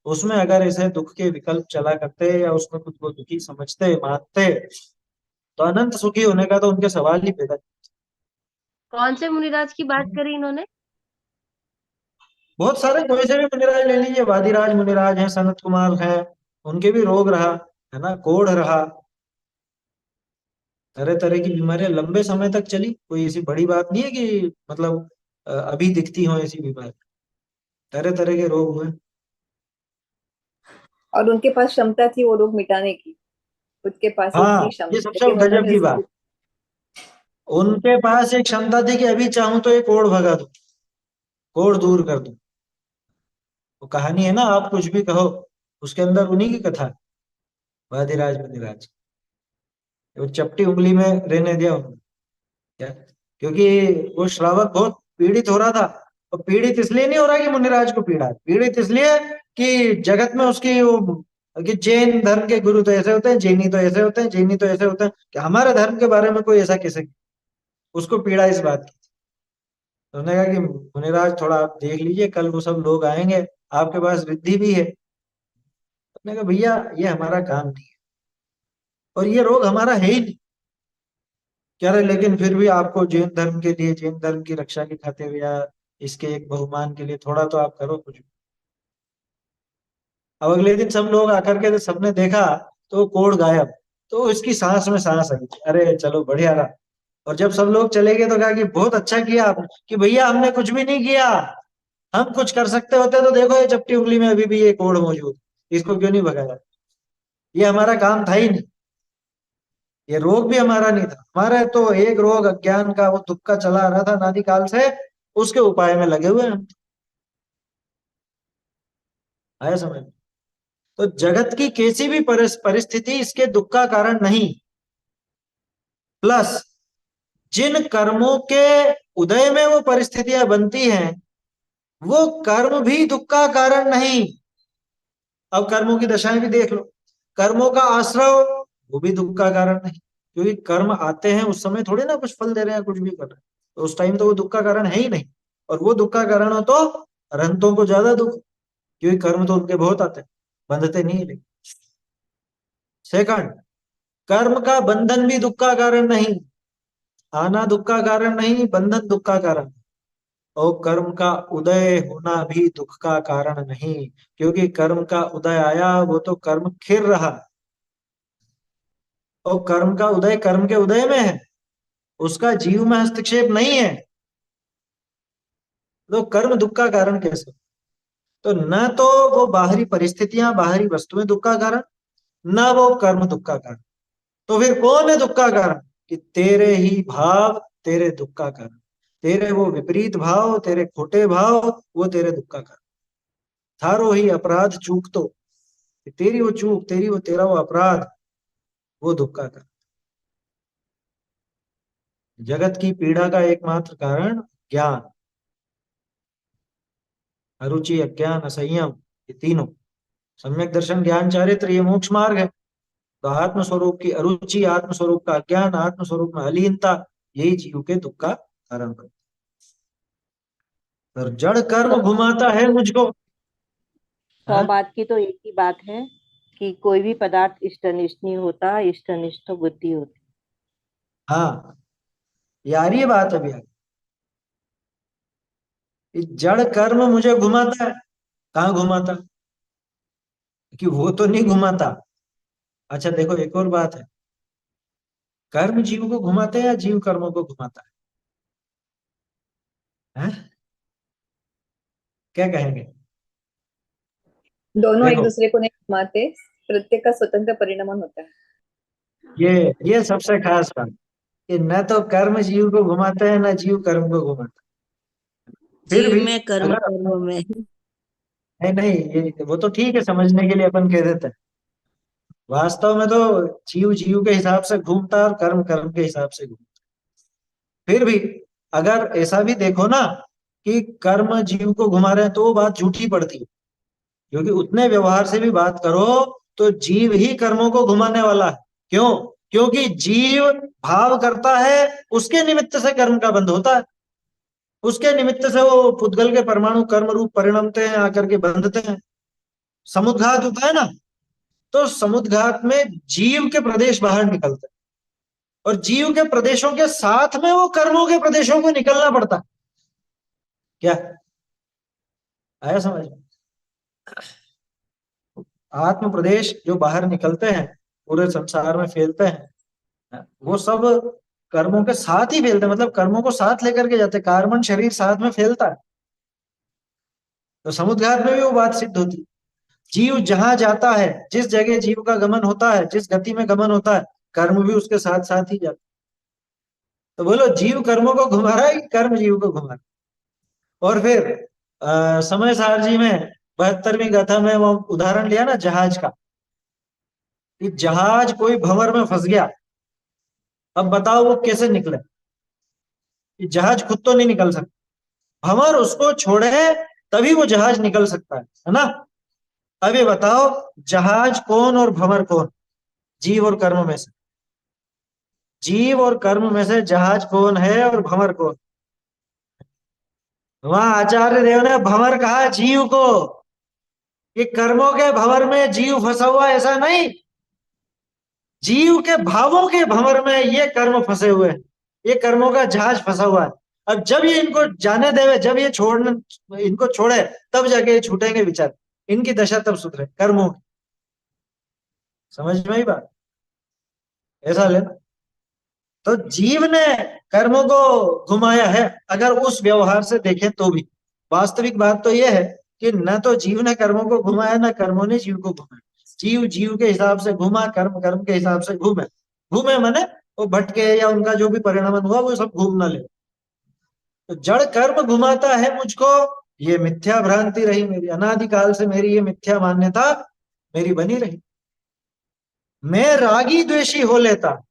उसमें अगर ऐसे दुख के विकल्प चला करते या उसमें खुद को दुखी समझते मानते तो अनंत सुखी होने का तो उनके सवाल ही पैदा। कौन से मुनिराज की बात करी इन्होंने? बहुत सारे कोई से भी मुनिराज ले लीजिए, वादिराज मुनिराज हैं, सनत कुमार हैं, उनके भी रोग रहा, है ना, कोढ़ रहा, तरह तरह की बीमारियां लंबे समय तक चली। कोई ऐसी बड़ी बात नहीं है कि मतलब अभी दिखती हो ऐसी बीमारी। तरह तरह के रोग हुए। और उनके पास क्षमता थी वो रोग मिटाने की, खुद के पास हाँ, इतनी ये क्षमता, सबसे लेकिन गजब उन्होंने की उसको। बात। उनके पास एक क्षमता थी कि अभी चाहूं तो एक कोढ़ भगा दूं, कोढ़ दूर कर दूं। वो कहानी है ना, आप कुछ भी कहो, उसके अंदर उन्हीं की कथा है। वादिराज मुनिराज, वो चपटी उंगली में रहने दिया उन्होंने। क्या? क्योंकि वो श्रावक बहुत पीड़ित हो रहा था। और पीड़ित इसलिए नहीं हो रहा कि मुनिराज को पीड़ा है, पीड़ित इसलिए कि जगत में उसकी वो, कि जैन धर्म के गुरु तो ऐसे होते हैं, जैनी तो ऐसे होते हैं, जैनी तो ऐसे होते हैं, कि हमारे धर्म के बारे में कोई ऐसा किसे। उसको पीड़ा इस बात की। तो उन्होंने कहा कि मुनिराज थोड़ा आप देख लीजिए, कल वो सब लोग आएंगे, आपके पास रिद्धि भी है। तो उन्होंने कहा भैया ये हमारा काम नहीं है, और ये रोग हमारा है ही नहीं। कह रहे लेकिन फिर भी आपको जैन धर्म के लिए, जैन धर्म की रक्षा की खातिर या इसके एक बहुमान के लिए थोड़ा तो आप करो कुछ। अब अगले दिन सब लोग आकर के सबने देखा तो वो कोढ़ गायब। तो इसकी सांस में सांस आई, अरे चलो बढ़िया रहा। और जब सब लोग चले गए तो कहा कि बहुत अच्छा किया आपने, कि भैया हमने कुछ भी नहीं किया, हम कुछ कर सकते होते तो देखो ये चपटी उंगली में अभी भी ये कोढ़ मौजूद, इसको क्यों नहीं भगाया? ये हमारा काम था ही नहीं, ये रोग भी हमारा नहीं था। हमारा तो एक रोग अज्ञान का, वो दुख का चला आ रहा था अनादि काल से, उसके उपाय में लगे हुए हैं हम। आया समझ? तो जगत की कैसी भी परिस्थिति इसके दुख का कारण नहीं। प्लस जिन कर्मों के उदय में वो परिस्थितियां बनती हैं, वो कर्म भी दुख का कारण नहीं। अब कर्मों की दशाएं भी देख लो। कर्मों का आश्रव, वो भी दुख का कारण नहीं, क्योंकि कर्म आते हैं उस समय थोड़ी ना कुछ फल दे रहे हैं, कुछ भी कर रहे हैं, तो उस टाइम तो वो दुख का कारण है ही नहीं। और वो दुख का कारण हो तो अरहंतों को ज्यादा दुख, क्योंकि कर्म तो उनके बहुत आते हैं, बंधते नहीं है। सेकंड, कर्म का बंधन भी दुख का कारण नहीं। आना दुख का कारण नहीं, बंधन दुख का कारण। और कर्म का उदय होना भी दुख का कारण नहीं, क्योंकि कर्म का उदय आया वो तो कर्म खिर रहा, और कर्म का उदय कर्म के उदय में है, उसका जीव में हस्तक्षेप नहीं है। तो कर्म दुख का कारण कैसे? तो न तो वो बाहरी परिस्थितियां, बाहरी वस्तुएं दुख का कारण, न वो कर्म दुख का कारण। तो फिर कौन है दुख का कारण? कि तेरे ही भाव तेरे दुख का कारण। तेरे वो विपरीत भाव, तेरे खोटे भाव, वो तेरे दुख का कारण। थारो ही अपराध चूक तो, तेरी वो चूक, तेरी वो तेरा वो अपराध, वो दुख का कारण। जगत की पीड़ा का एकमात्र कारण ज्ञान, अरुचि, अज्ञान, असंयम, ये तीनों। सम्यक दर्शन, ज्ञान, चारित्र, ये मोक्ष मार्ग है। तो आत्म स्वरूप की अरुचि, आत्म स्वरूप का अज्ञान, आत्म स्वरूप में अलीनता, यही जीव के दुख का कारण बनता है। और जड़ कर्म घुमाता है मुझको। सौ हाँ बात की तो एक ही बात है कि कोई भी पदार्थ इष्टनिष्ठ नहीं होता, इष्टनिष्ठ तो बुद्धि होती। हाँ, यार ये बात अभी आगे कि जड़ कर्म मुझे घुमाता है। कहाँ घुमाता? कि वो तो नहीं घुमाता। अच्छा देखो, एक और बात है, कर्म जीव को घुमाते हैं या जीव कर्मों को घुमाता है? क्या कहेंगे? दोनों एक देखो, दूसरे को नहीं घुमाते, प्रत्येक का स्वतंत्र परिणमन होता है। ये सबसे खास बात, कि न तो कर्म जीव को घुमाते हैं, न जीव कर्म को घुमाता है। फिर जीव भी में कर्म अगर कर्म में। नहीं नहीं, ये वो तो ठीक है, समझने के लिए अपन कह देते हैं। वास्तव में तो जीव जीव के हिसाब से घूमता है और कर्म कर्म के हिसाब से घूमता है। फिर भी अगर ऐसा भी देखो ना कि कर्म जीव को घुमा रहे हैं, तो वो बात झूठी पड़ती है। क्योंकि उतने व्यवहार से भी बात करो तो जीव ही कर्मों को घुमाने वाला है। क्यों? क्योंकि जीव भाव करता है, उसके निमित्त से कर्म का बंध होता है। उसके निमित्त से वो पुद्गल के परमाणु कर्म रूप परिणमते हैं, आकर के बंधते हैं। समुद्घात होता है ना, तो समुद्घात में जीव के प्रदेश बाहर निकलते हैं, और जीव के प्रदेशों के साथ में वो कर्मों के प्रदेशों को निकलना पड़ता है। क्या आया समझ में? आत्म प्रदेश जो बाहर निकलते हैं, पूरे संसार में फैलते हैं, वो सब कर्मों के साथ ही फैलते हैं। मतलब कर्मों को साथ लेकर के जाते हैं, कार्बन शरीर साथ में फैलता है। तो समुद्घात में भी वो बात सिद्ध होती है। जीव जहां जाता है, जिस जगह जीव का गमन होता है, जिस गति में गमन होता है, कर्म भी उसके साथ साथ ही जाता है। तो बोलो, जीव कर्मों को घुमा रहा है कि कर्म जीव को घुमा रहा है? और फिर समय सारजी में 72वीं गाथा में वो उदाहरण लिया ना जहाज का, कि जहाज कोई भंवर में फंस गया। अब बताओ वो कैसे निकले? कि जहाज खुद तो नहीं निकल सकता, भंवर उसको छोड़े तभी वो जहाज निकल सकता है ना? अब ये बताओ, जहाज कौन और भंवर कौन? जीव और कर्म में से, जीव और कर्म में से जहाज कौन है और भंवर कौन? वहां आचार्य देव ने भंवर कहा जीव को, कि कर्मों के भंवर में जीव फंसा हुआ, ऐसा नहीं। जीव के भावों के भंवर में ये कर्म फंसे हुए हैं, ये कर्मों का जहाज फंसा हुआ है। अब जब ये इनको जाने देवे, जब ये छोड़ने, इनको छोड़े, तब जाके ये छूटेंगे विचार, इनकी दशा तब सुधरे कर्मों की। समझ में ही बात? ऐसा लेना। तो जीव ने कर्मों को घुमाया है, अगर उस व्यवहार से देखें तो भी। वास्तविक बात तो यह है कि न तो जीव ने कर्मों को घुमाया, न कर्मों ने जीव को घुमाया। जीव जीव के हिसाब से घूमा, कर्म कर्म के हिसाब से घूमे। घूमे माने वो भटके, या उनका जो भी परिणाम हुआ वो सब घूमना ले। तो जड़ कर्म घुमाता है मुझको, ये मिथ्या भ्रांति रही मेरी, अनादिकाल से मेरी ये मिथ्या मान्यता मेरी बनी रही। मैं रागी द्वेषी हो लेता।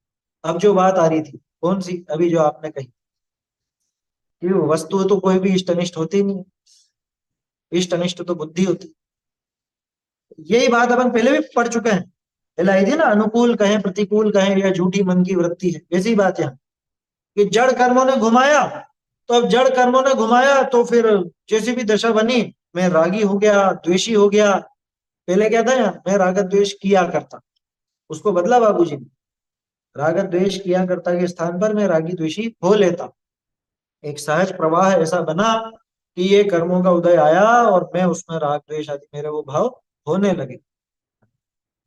अब जो बात आ रही थी, कौन सी? अभी जो आपने कही कि वस्तु तो कोई भी इष्ट अनिष्ट होती नहीं है, इष्ट अनिष्ट तो बुद्धि होती। यही बात अपन पहले भी पढ़ चुके हैं। पहले आई थी ना, अनुकूल कहें प्रतिकूल कहें, यह झूठी मन की वृत्ति है। वैसी बात यहाँ कि जड़ कर्मों ने घुमाया। तो अब जड़ कर्मों ने घुमाया तो फिर जैसी भी दशा बनी, मैं रागी हो गया, द्वेषी हो गया। पहले क्या था यहाँ, मैं रागत द्वेष किया करता, उसको बदला बाबूजी ने। रागत द्वेष किया करता के स्थान पर मैं रागी द्वेषी हो लेता। एक सहज प्रवाह ऐसा बना कि ये कर्मों का उदय आया, और मैं उसमें राग द्वेष आदि मेरे वो भाव होने लगे।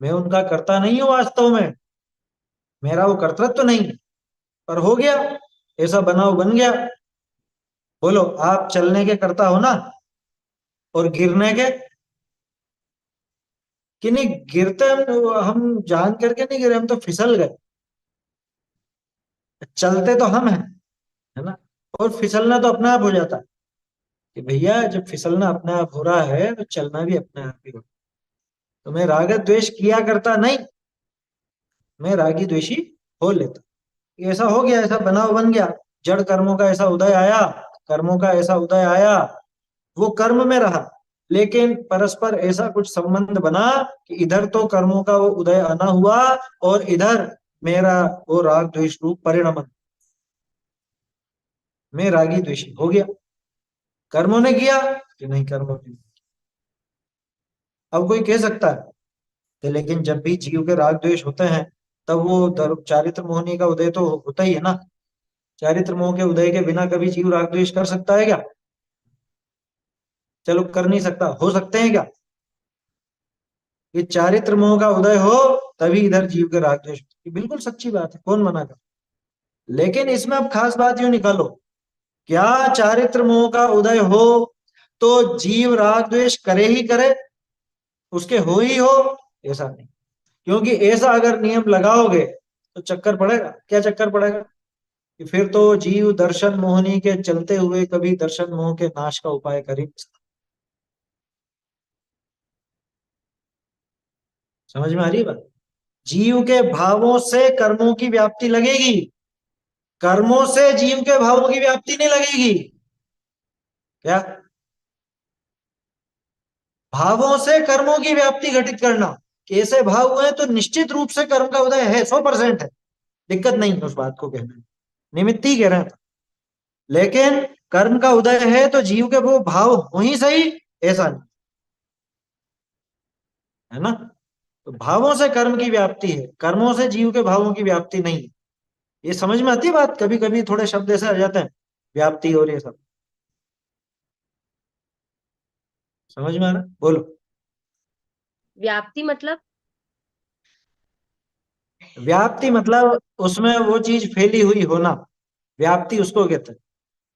मैं उनका कर्ता नहीं हूं वास्तव में, मेरा वो कर्तृत्व नहीं है, पर हो गया, ऐसा बनाव बन गया। बोलो, आप चलने के करता हो ना, और गिरने के कि नहीं गिरते हम जान करके नहीं गिरे, हम तो फिसल गए। चलते तो हम हैं, है ना। और फिसलना तो अपने आप हो जाता है कि भैया जब फिसलना अपने आप हो रहा है तो चलना भी अपने आप ही हो। तो मैं राग द्वेष किया करता नहीं, मैं रागी द्वेषी हो लेता। ये ऐसा हो गया, ऐसा बनाव बन गया, जड़ कर्मों का ऐसा उदय आया, कर्मों का ऐसा उदय आया, वो कर्म में रहा, लेकिन परस्पर ऐसा कुछ संबंध बना कि इधर तो कर्मों का वो उदय आना हुआ, और इधर मेरा वो राग द्वेष रूप परिणमन, मैं रागी द्वेषी हो गया। कर्मों ने किया कि नहीं, कर्मों ने। अब कोई कह सकता है कि लेकिन जब भी जीव के राग द्वेष होते हैं तब वो चारित्र मोहनी का उदय तो होता ही है ना। चारित्र मोह के उदय के बिना कभी जीव राग द्वेष कर सकता है क्या? चलो कर नहीं सकता, हो सकते हैं क्या? ये चारित्र मोह का उदय हो तभी इधर जीव के राग द्वेष, बिल्कुल सच्ची बात है, कौन मना कर। लेकिन इसमें अब खास बात यूं निकालो, क्या चारित्र मोह का उदय हो तो जीव राग द्वेष करे ही करे, उसके हो ही हो? ऐसा नहीं, क्योंकि ऐसा अगर नियम लगाओगे तो चक्कर पड़ेगा। क्या चक्कर पड़ेगा? कि फिर तो जीव दर्शन मोहनी के चलते हुए कभी दर्शन मोह के नाश का उपाय कर ही नहीं सकता। समझ में आ रही है बात? जीव के भावों से कर्मों की व्याप्ति लगेगी, कर्मों से जीव के भावों की व्याप्ति नहीं लगेगी। क्या? भावों से कर्मों की व्याप्ति घटित करना, कैसे भाव हुए तो निश्चित रूप से कर्म का उदय है, 100% है, दिक्कत नहीं है उस बात को कहने में, निमित्त ही कह रहे हैं। लेकिन कर्म का उदय है तो जीव के वो भाव हो ही सही, ऐसा नहीं, है ना। तो भावों से कर्म की व्याप्ति है, कर्मों से जीव के भावों की व्याप्ति नहीं है। ये समझ में आती है बात? कभी कभी थोड़े शब्द ऐसे आ जाते हैं, व्याप्ति और ये सब, समझ में आ रहा है? बोलो। व्याप्ति मतलब? व्याप्ति मतलब उसमें वो चीज फैली हुई होना, व्याप्ति उसको कहते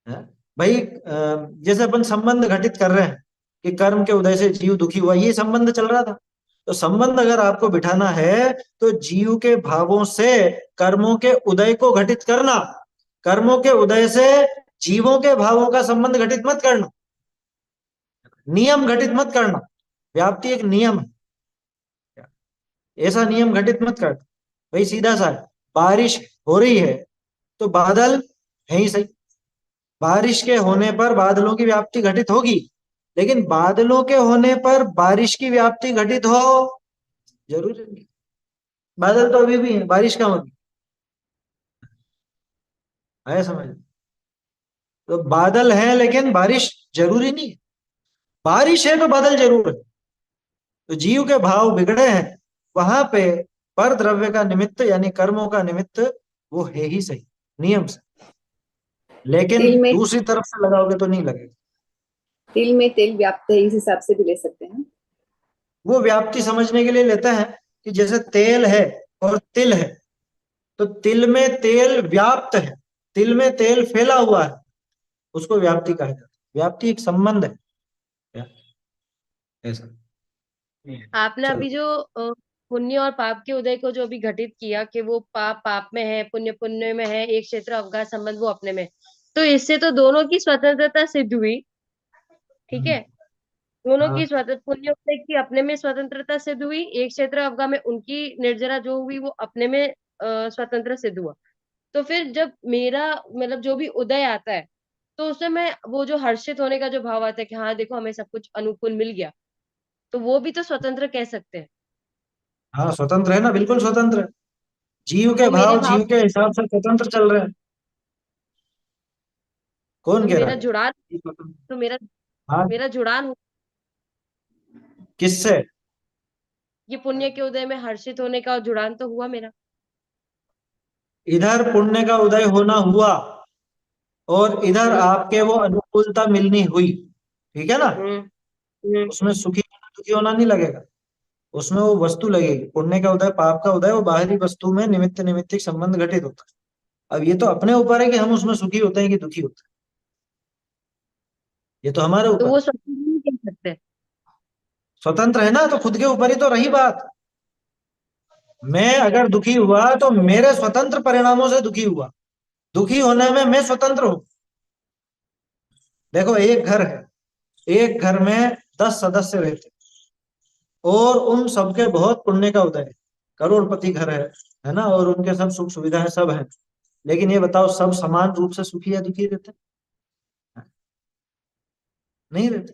हैं। भाई जैसे अपन संबंध घटित कर रहे हैं कि कर्म के उदय से जीव दुखी हुआ, ये संबंध चल रहा था। तो संबंध अगर आपको बिठाना है तो जीव के भावों से कर्मों के उदय को घटित करना, कर्मों के उदय से जीवों के भावों का संबंध घटित मत करना, नियम घटित मत करना। व्याप्ति एक नियम है, ऐसा नियम घटित मत कर। भाई सीधा सा है, बारिश हो रही है तो बादल है ही सही, बारिश के होने पर बादलों की व्याप्ति घटित होगी, लेकिन बादलों के होने पर बारिश की व्याप्ति घटित हो जरूरी नहीं। बादल तो अभी भी है, बारिश कहाँ होगी? आया समझ? तो बादल है लेकिन बारिश जरूरी नहीं है, बारिश है तो बादल जरूर है। तो जीव के भाव बिगड़े हैं, वहां पे पर द्रव्य का निमित्त यानी कर्मों का निमित्त वो है ही सही, नियम से। लेकिन तिल में दूसरी तरफ से लगाओगे तो नहीं लगेगा। तिल में तेल व्याप्त है, इस हिसाब से भी ले सकते हैं। वो व्याप्ति समझने के लिए लेते हैं कि जैसे तेल है और तिल है, तो तिल में तेल व्याप्त है, तिल में तेल फैला हुआ है, उसको व्याप्ति कहा जाता है। व्याप्ति एक संबंध है, क्या? ऐसा। आपने चलो। अभी जो पुण्य और पाप के उदय को जो अभी घटित किया कि वो पाप पाप में है, पुण्य पुण्य में है, एक क्षेत्र अवगाह संबंध वो अपने में, तो इससे तो दोनों की स्वतंत्रता सिद्ध हुई। ठीक है, दोनों हाँ की स्वतंत्र, पुण्य उदय की अपने में स्वतंत्रता सिद्ध हुई, एक क्षेत्र अवगाह में उनकी निर्जरा जो हुई वो अपने में स्वतंत्र सिद्ध हुआ। तो फिर जब मेरा मतलब जो भी उदय आता है तो उसमें मैं वो जो हर्षित होने का जो भाव आता है कि हाँ देखो हमें सब कुछ अनुकूल मिल गया, तो वो भी तो स्वतंत्र कह सकते हैं। हाँ, स्वतंत्र है ना, बिल्कुल स्वतंत्र है। जीव के तो मेरे भाव भाव, जीव के हिसाब से स्वतंत्र चल रहे हैं। तो कौन कह रहा मेरा है जुड़ान, कि स्वतंत्र? तो मेरा हाँ, मेरा जुड़ान किससे? ये पुण्य के उदय में हर्षित होने का जुड़ान तो हुआ मेरा। इधर पुण्य का उदय होना हुआ और इधर आपके वो अनुकूलता मिलनी हुई, ठीक है ना। हम्म। हम्म। उसमें सुखी होना दुखी होना नहीं लगेगा, उसमें वो वस्तु लगेगी। पुण्य का उदय पाप का उदय, वो बाहरी वस्तु में निमित्त निमित्तिक संबंध घटित होता है। अब ये तो अपने ऊपर है कि हम उसमें सुखी होते हैं कि दुखी होते हैं। ये तो हमारे तो ऊपर वो स्वतंत्र नहीं कह सकते। स्वतंत्र है ना, तो खुद के ऊपर ही तो रही बात। मैं अगर दुखी हुआ तो मेरे स्वतंत्र परिणामों से दुखी हुआ, दुखी होने में मैं स्वतंत्र हूं। देखो एक घर है, एक घर में 10 सदस्य रहते और उन सबके बहुत पुण्य का उदय है, करोड़पति घर है ना, और उनके सब सुख सुविधाएं सब हैं। लेकिन ये बताओ सब समान रूप से सुखी या दुखी रहते? नहीं रहते।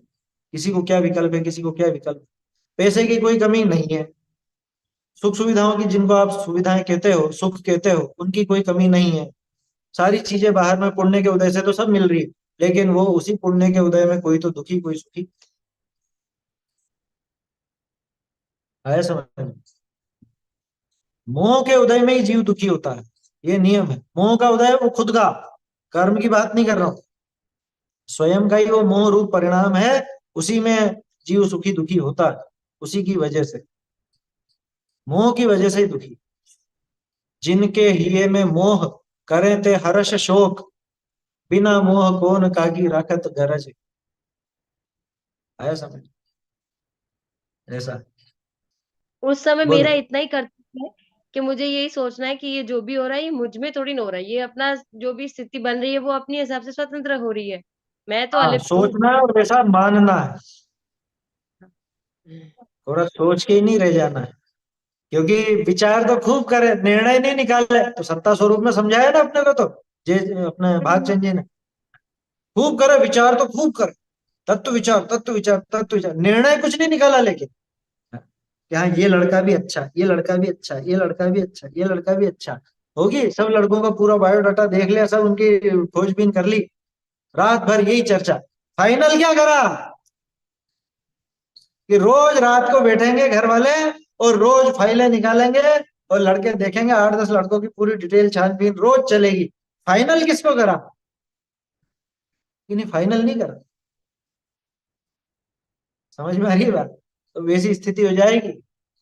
किसी को क्या विकल्प है, किसी को क्या विकल्प है। पैसे की कोई कमी नहीं है, सुख सुविधाओं की, जिनको आप सुविधाएं कहते हो, सुख कहते हो, उनकी कोई कमी नहीं है। सारी चीजें बाहर में पुण्य के उदय से तो सब मिल रही है, लेकिन वो उसी पुण्य के उदय में कोई तो दुखी कोई सुखी। आया समझ में? मोह के उदय में ही जीव दुखी होता है, ये नियम है। मोह का उदय वो खुद का, कर्म की बात नहीं कर रहा हूं, स्वयं का ही वो मोह रूप परिणाम है, उसी में जीव सुखी दुखी होता है, उसी की वजह से, मोह की वजह से ही दुखी। जिनके हिये में मोह करें ते हर्ष शोक, बिना मोह कौन कागी राखत गरज। आया समझ? ऐसा। उस समय बोलो। मेरा इतना ही कर्तव्य है कि मुझे यही सोचना है कि ये जो भी हो रहा है ये मुझ में थोड़ी ना हो रहा है, ये अपना जो भी स्थिति बन रही है वो अपने हिसाब से स्वतंत्र हो रही है, मैं तो हाँ, अलिप्त हूँ। सोचना है और वैसा मानना है, थोड़ा सोच के ही नहीं रह जाना है। क्योंकि विचार तो खूब करे, निर्णय नहीं निकाले, तो सत्ता स्वरूप में समझाया ना अपने को, तो जे अपने भागचंद जी ने, खूब करे विचार तो खूब करे, तत्व विचार तत्व विचार तत्व विचार, निर्णय कुछ नहीं निकाला। लेकिन कि हाँ ये लड़का भी अच्छा, ये लड़का भी अच्छा, ये लड़का भी अच्छा, ये लड़का भी अच्छा, होगी सब लड़कों का पूरा बायोडाटा देख लिया, सब उनकी खोजबीन कर ली, रात भर यही चर्चा। फाइनल क्या करा कि रोज रात को बैठेंगे घर वाले और रोज फाइलें निकालेंगे और लड़के देखेंगे, 8-10 लड़कों की पूरी डिटेल छानबीन रोज चलेगी। फाइनल किसको करा? कि नहीं, फाइनल नहीं करा। समझ में आ रही है बात? तो वैसी स्थिति हो जाएगी।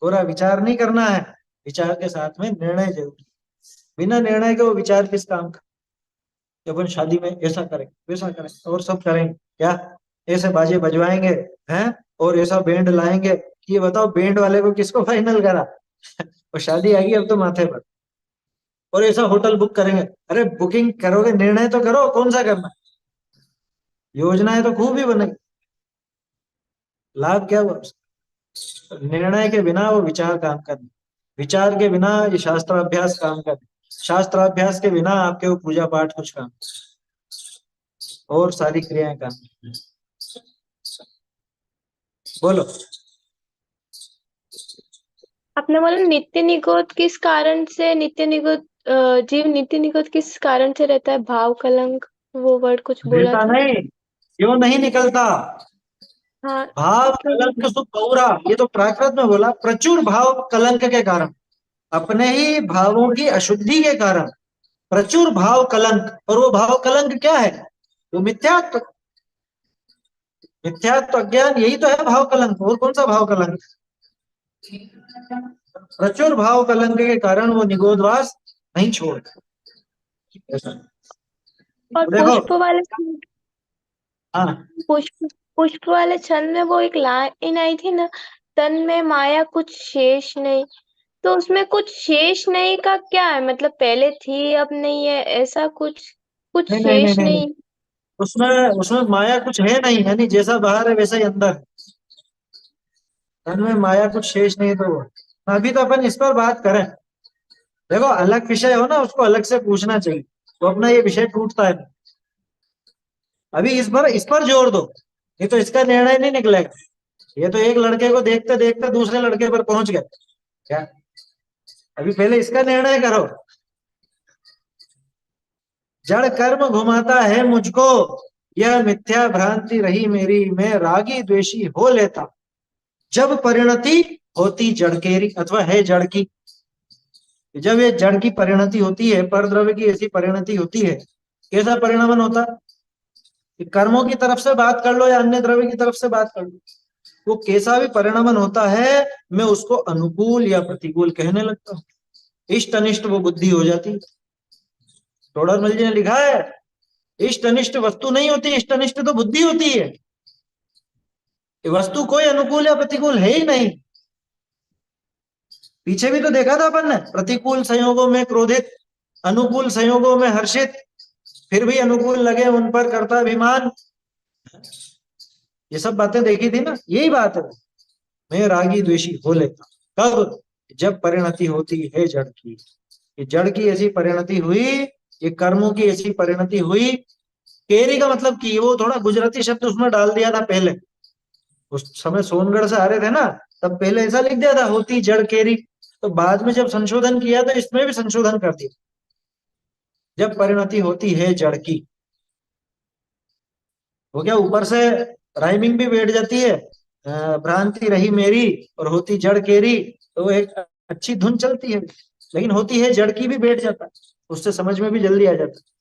पूरा विचार नहीं करना है, विचार के साथ में निर्णय जरूरी। बिना निर्णय के वो विचार किस काम का? कि अपन शादी में ऐसा करें वैसा करें और सब करेंगे क्या, ऐसे बाजे बजवाएंगे हैं और ऐसा बैंड लाएंगे। ये बताओ बैंड वाले को किसको फाइनल करा? और शादी आ गई अब तो माथे पर, और ऐसा होटल बुक करेंगे। अरे बुकिंग करोगे, निर्णय तो करो कौन सा करना। योजनाएं तो खूब ही बनेगी, लाभ क्या हुआ उसका? निर्णय के बिना वो विचार काम करने, विचार के बिना ये शास्त्राभ्यास काम करने, शास्त्राभ्यास के बिना आपके वो पूजा पाठ कुछ काम, और सारी क्रियाएं काम। बोलो। आपने बोला नित्य निगोद किस कारण से, नित्य निगोद जीव नित्य निगोद किस कारण से रहता है? भाव कलंक, वो वर्ड कुछ बोला रहता था। नहीं, क्यों नहीं निकलता? हाँ, भाव क्यों? कलंक सुख गौरा, ये तो प्राकृत में बोला, प्रचुर भाव कलंक के कारण, अपने ही भावों की अशुद्धि के कारण प्रचुर भाव कलंक। और वो भाव कलंक क्या है? वो मिथ्यात्व, मिथ्यात्व अज्ञान, यही तो है भाव कलंक। और कौन सा भाव कलंक? प्रचुर भाव कलंक के कारण वो निगोदवास नहीं छोड़ता। और देखो। हाँ, पुष्प वाले छंद में वो एक लाइन आई थी ना, तन में माया कुछ शेष नहीं। तो उसमें कुछ शेष नहीं का क्या है मतलब? पहले थी अब नहीं है, ऐसा कुछ कुछ नहीं नहीं नहीं शेष नहीं नहीं, नहीं? उसमें उसमें माया कुछ है नहीं, यानी जैसा बाहर है वैसा ही अंदर है। तन में माया कुछ शेष नहीं तो वो, अभी तो अपन इस पर बात करें। देखो अलग विषय हो ना, उसको अलग से पूछना चाहिए, तो अपना ये विषय टूटता है। अभी इस पर जोर दो, नहीं तो इसका निर्णय नहीं निकलेगा। ये तो एक लड़के को देखते देखते दूसरे लड़के पर पहुंच गए क्या? अभी पहले इसका निर्णय करो। जड़ कर्म घुमाता है मुझको, यह मिथ्या भ्रांति रही मेरी, मैं रागी द्वेषी हो लेता, जब परिणति होती जड़ केरी, अथवा है जड़ की। जब ये जड़ की परिणति होती है, पर द्रव्य की ऐसी परिणति होती है, कैसा परिणमन होता है? कि कर्मों की तरफ से बात कर लो या अन्य द्रव्य की तरफ से बात कर लो, वो कैसा भी परिणमन होता है, मैं उसको अनुकूल या प्रतिकूल कहने लगता हूँ। इष्ट अनिष्ट वो बुद्धि हो जाती है। टोडरमल जी ने लिखा है इष्ट अनिष्ट वस्तु नहीं होती, इष्ट अनिष्ट तो बुद्धि होती है। ये वस्तु कोई अनुकूल या प्रतिकूल है ही नहीं। पीछे भी तो देखा था अपन ने, प्रतिकूल संयोगों में क्रोधित, अनुकूल संयोगों में हर्षित, फिर भी अनुकूल लगे उन पर करता अभिमान। ये सब बातें देखी थी ना, यही बात है। मैं रागी द्वेषी हो लेता कब, जब परिणति होती है जड़ की। ये जड़ की ऐसी परिणति हुई, ये कर्मों की ऐसी परिणति हुई। केरी का मतलब की, वो थोड़ा गुजराती शब्द उसमें डाल दिया था पहले, उस समय सोनगढ़ से आ रहे थे ना, तब पहले ऐसा लिख दिया था होती जड़ केरी। तो बाद में जब संशोधन किया तो इसमें भी संशोधन कर दिया, जब परिणति होती है जड़ की। वो क्या ऊपर से राइमिंग भी बैठ जाती है, भ्रांति रही मेरी और होती जड़ केरी, तो एक अच्छी धुन चलती है। लेकिन होती है जड़ की भी बैठ जाता है, उससे समझ में भी जल्दी आ जाता है।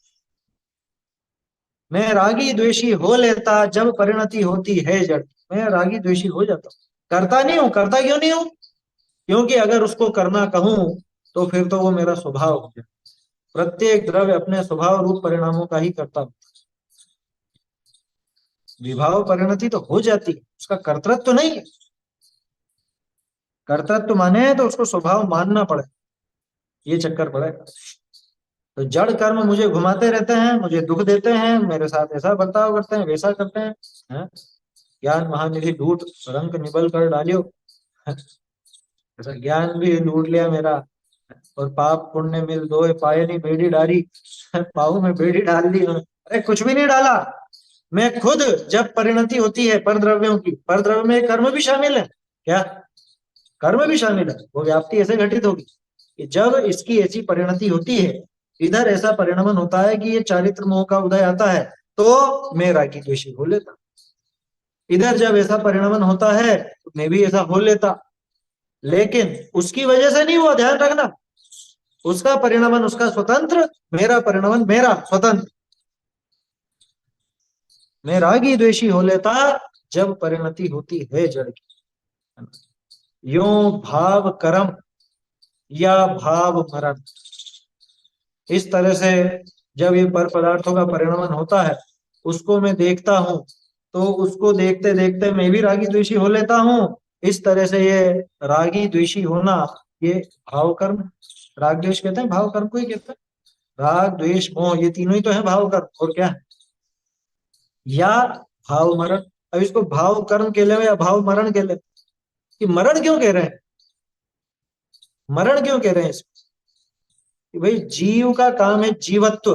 मैं रागी द्वेषी हो लेता जब परिणति होती है जड़। मैं रागी द्वेषी हो जाता हूँ, करता नहीं हूं। करता क्यों नहीं हूं? क्योंकि अगर उसको करना कहूं तो फिर तो वो मेरा स्वभाव हो गया। प्रत्येक द्रव्य अपने स्वभाव रूप परिणामों का ही करता हूं। विभाव परिणति तो हो जाती है, उसका कर्तृत्व तो नहीं है। कर्तृत्व माने तो उसको स्वभाव मानना पड़े, ये चक्कर पड़ेगा। तो जड़ कर्म मुझे घुमाते रहते हैं, मुझे दुख देते हैं, मेरे साथ ऐसा बर्ताव करते हैं, वैसा करते हैं, है? ज्ञान महानिधि लूट रंग निबल कर डालियो, ऐसा ज्ञान भी लूट लिया मेरा। और पाप पुण्य मिल दो पाए नहीं बेड़ी डाली, पाऊ में बेड़ी डाल दी। अरे कुछ भी नहीं डाला, मैं खुद जब परिणति होती है पर द्रव्यों की, पर द्रव्य में कर्म भी शामिल है क्या? कर्म भी शामिल है। वो व्याप्ति ऐसे घटित होगी कि जब इसकी ऐसी परिणति होती है, इधर ऐसा परिणमन होता है कि ये चारित्र मोह का उदय आता है, तो मैं रागी द्वेषी हो लेता। इधर जब ऐसा परिणमन होता है तो मैं भी ऐसा हो लेता। लेकिन उसकी वजह से नहीं हुआ, ध्यान रखना। उसका परिणमन उसका स्वतंत्र, मेरा परिणमन मेरा स्वतंत्र। मैं रागी द्वेषी हो लेता जब परिणति होती है जड़ की। यो भाव कर्म या भाव मरण, इस तरह से जब ये पर पदार्थों का परिणमन होता है, उसको मैं देखता हूं, तो उसको देखते देखते मैं भी रागी द्वेषी हो लेता हूं। इस तरह से ये रागी द्वेषी होना, ये भाव कर्म, राग द्वेष कहते हैं, भाव कर्म को ही कहते हैं। राग द्वेष मोह ये तीनों ही तो है भाव कर्म, और क्या है? या भाव मरण। अब इसको भाव कर्म कह ले या भाव मरण कह ले, कि मरण क्यों कह रहे हैं? मरण क्यों कह रहे हैं इसको? कि भाई जीव का काम है जीवत्व,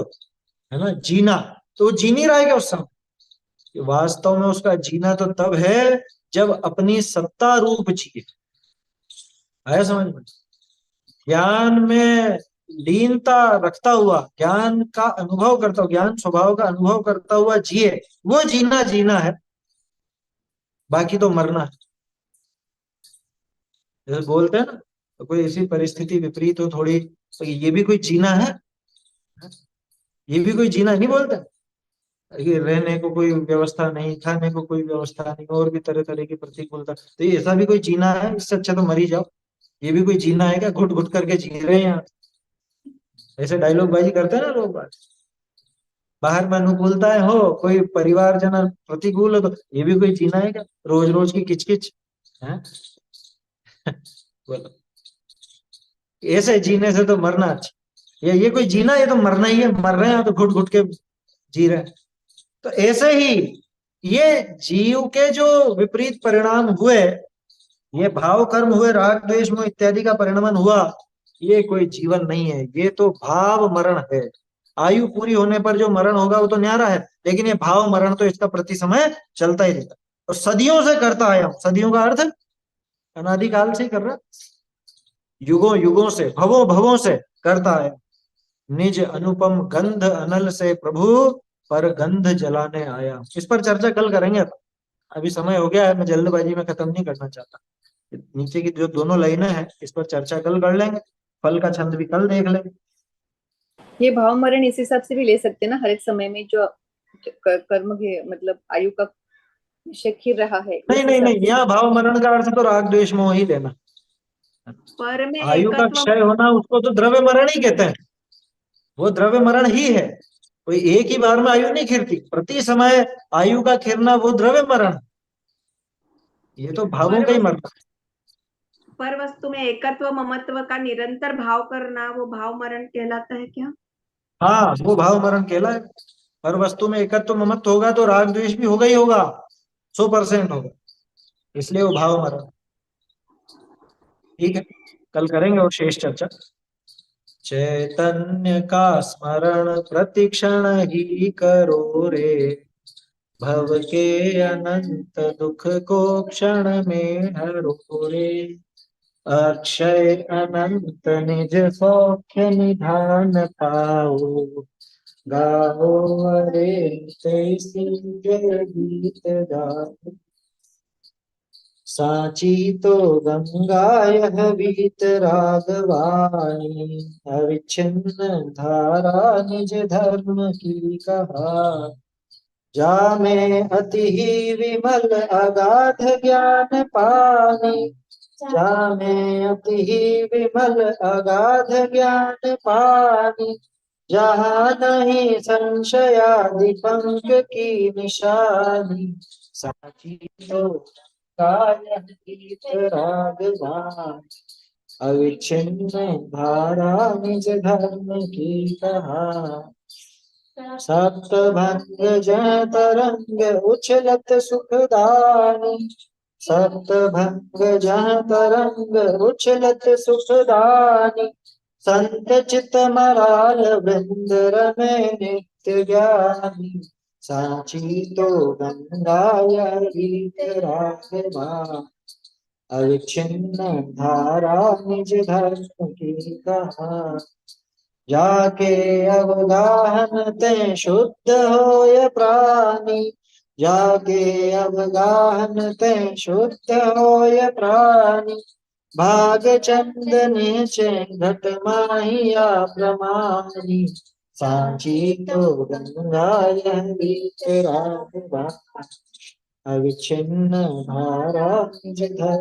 है ना, जीना। तो वो जी नहीं रहा है क्या उस समय? वास्तव में उसका जीना तो तब है जब अपनी सत्ता रूप जिए। आया समझ में? ज्ञान में लीनता रखता हुआ, ज्ञान का अनुभव करता हुआ, ज्ञान स्वभाव का अनुभव करता हुआ जिए, वो जीना जीना है। बाकी तो मरना है। जैसे बोलते हैं ना, तो कोई ऐसी परिस्थिति विपरीत हो थोड़ी, तो ये भी कोई जीना है? ये भी कोई जीना नहीं बोलते? ये रहने को कोई व्यवस्था नहीं, खाने को कोई व्यवस्था नहीं, और भी तरह तरह की प्रतिकूलता, तो ये ऐसा भी कोई जीना है? इससे अच्छा तो मर ही जाओ। ये भी कोई जीना है क्या? घुट घुट करके जी रहे हैं यहाँ, ऐसे डायलॉग बाजी करते हैं ना लोग। बाहर में अनुकूलताएं हो, कोई परिवारजन प्रतिकूल हो, तो ये भी कोई जीना है क्या? रोज रोज की किचकिच है। बोलो, ऐसे जीने से तो मरना अच्छा। ये कोई जीना, ये तो मरना ही है। मर रहे हैं तो घुट घुट के जी रहे हैं। तो ऐसे ही ये जीव के जो विपरीत परिणाम हुए, ये भाव कर्म हुए, राग द्वेष मोह इत्यादि का परिणमन हुआ, ये कोई जीवन नहीं है, ये तो भाव मरण है। आयु पूरी होने पर जो मरण होगा वो तो न्यारा है, लेकिन ये भाव मरण तो इसका प्रति समय चलता ही रहता। और सदियों से करता आया हूं। सदियों का अर्थ अनादिकाल से ही कर रहा, युगों युगों से, भवों भवों से करता आया। निज अनुपम गंध अनल से प्रभु पर गंध जलाने आया। इस पर चर्चा कल करेंगे। अभी समय हो गया है, मैं जल्दबाजी में खत्म नहीं करना चाहता। नीचे की जो दोनों लाइनें हैं, इस पर चर्चा कल कर लेंगे। फल का छंद भी कल देख लेंगे। ये भाव मरण इस हिसाब से भी ले सकते हैं ना, हर एक समय में जो कर्म के मतलब आयु का शक्ति रहा है। नहीं नहीं नहीं, यहाँ भाव मरण का अर्थ तो राग द्वेष मोह ही लेना। पर में आयु का एकत्व क्षय होना, उसको तो द्रव्य मरण ही कहते हैं। वो द्रव्य मरण ही है। कोई एक ही बार में आयु नहीं खिरती, प्रति समय आयु का खिरना वो द्रव्य मरण, ये तो भावों का ही मरना। पर वस्तु में एकत्व ममत्व का निरंतर भाव करना वो भाव मरण कहलाता है क्या? हाँ, वो भाव मरण कहलाए। हर वस्तु में एकत्व ममत्व होगा तो राग द्वेष भी होगा ही होगा, 100% होगा, इसलिए वो भाव मरण। ठीक है, कल करेंगे और शेष चर्चा। चैतन्य का स्मरण प्रतिक्षण ही करो रे, भव के अनंत दुख को क्षण में हरो रे, अक्षय अनंत निज सौख्य निधान पाओ, गाओ हरे तेसी जय गीत गाओ, साची तो गंगा यह वीत रागवाणी, अविच्छिन्न धारा निज धर्म की कहा, जा में अति ही विमल अगाध ज्ञान पानी, जा में अति ही विमल अगाध ज्ञान पानी, जहाँ नहीं संशयादि पंख की निशानी, साची तो काय गीत रागवान, अविच्छिन्न धारा निज धर्म की कहा, सप्तभंग जय तरंग उछलत सुखदानी, सप्तभंग जय तरंग उछलत सुखदानी, संत चित मराल वृंद रमे नित्य ज्ञानी, साची तो गंगा यह गीत रागवान, अविच्छिन्न धारा निज धर्म की कहा, जाके अवगाहन ते शुद्ध होय प्राणी, जाके अवगाहन ते शुद्ध होय प्राणी, भाग चंद नीचे घट माहिया प्रमाणी, सांची तो गंगा यह गीत रागवान, अविच्छिन्न धारा निज धर्म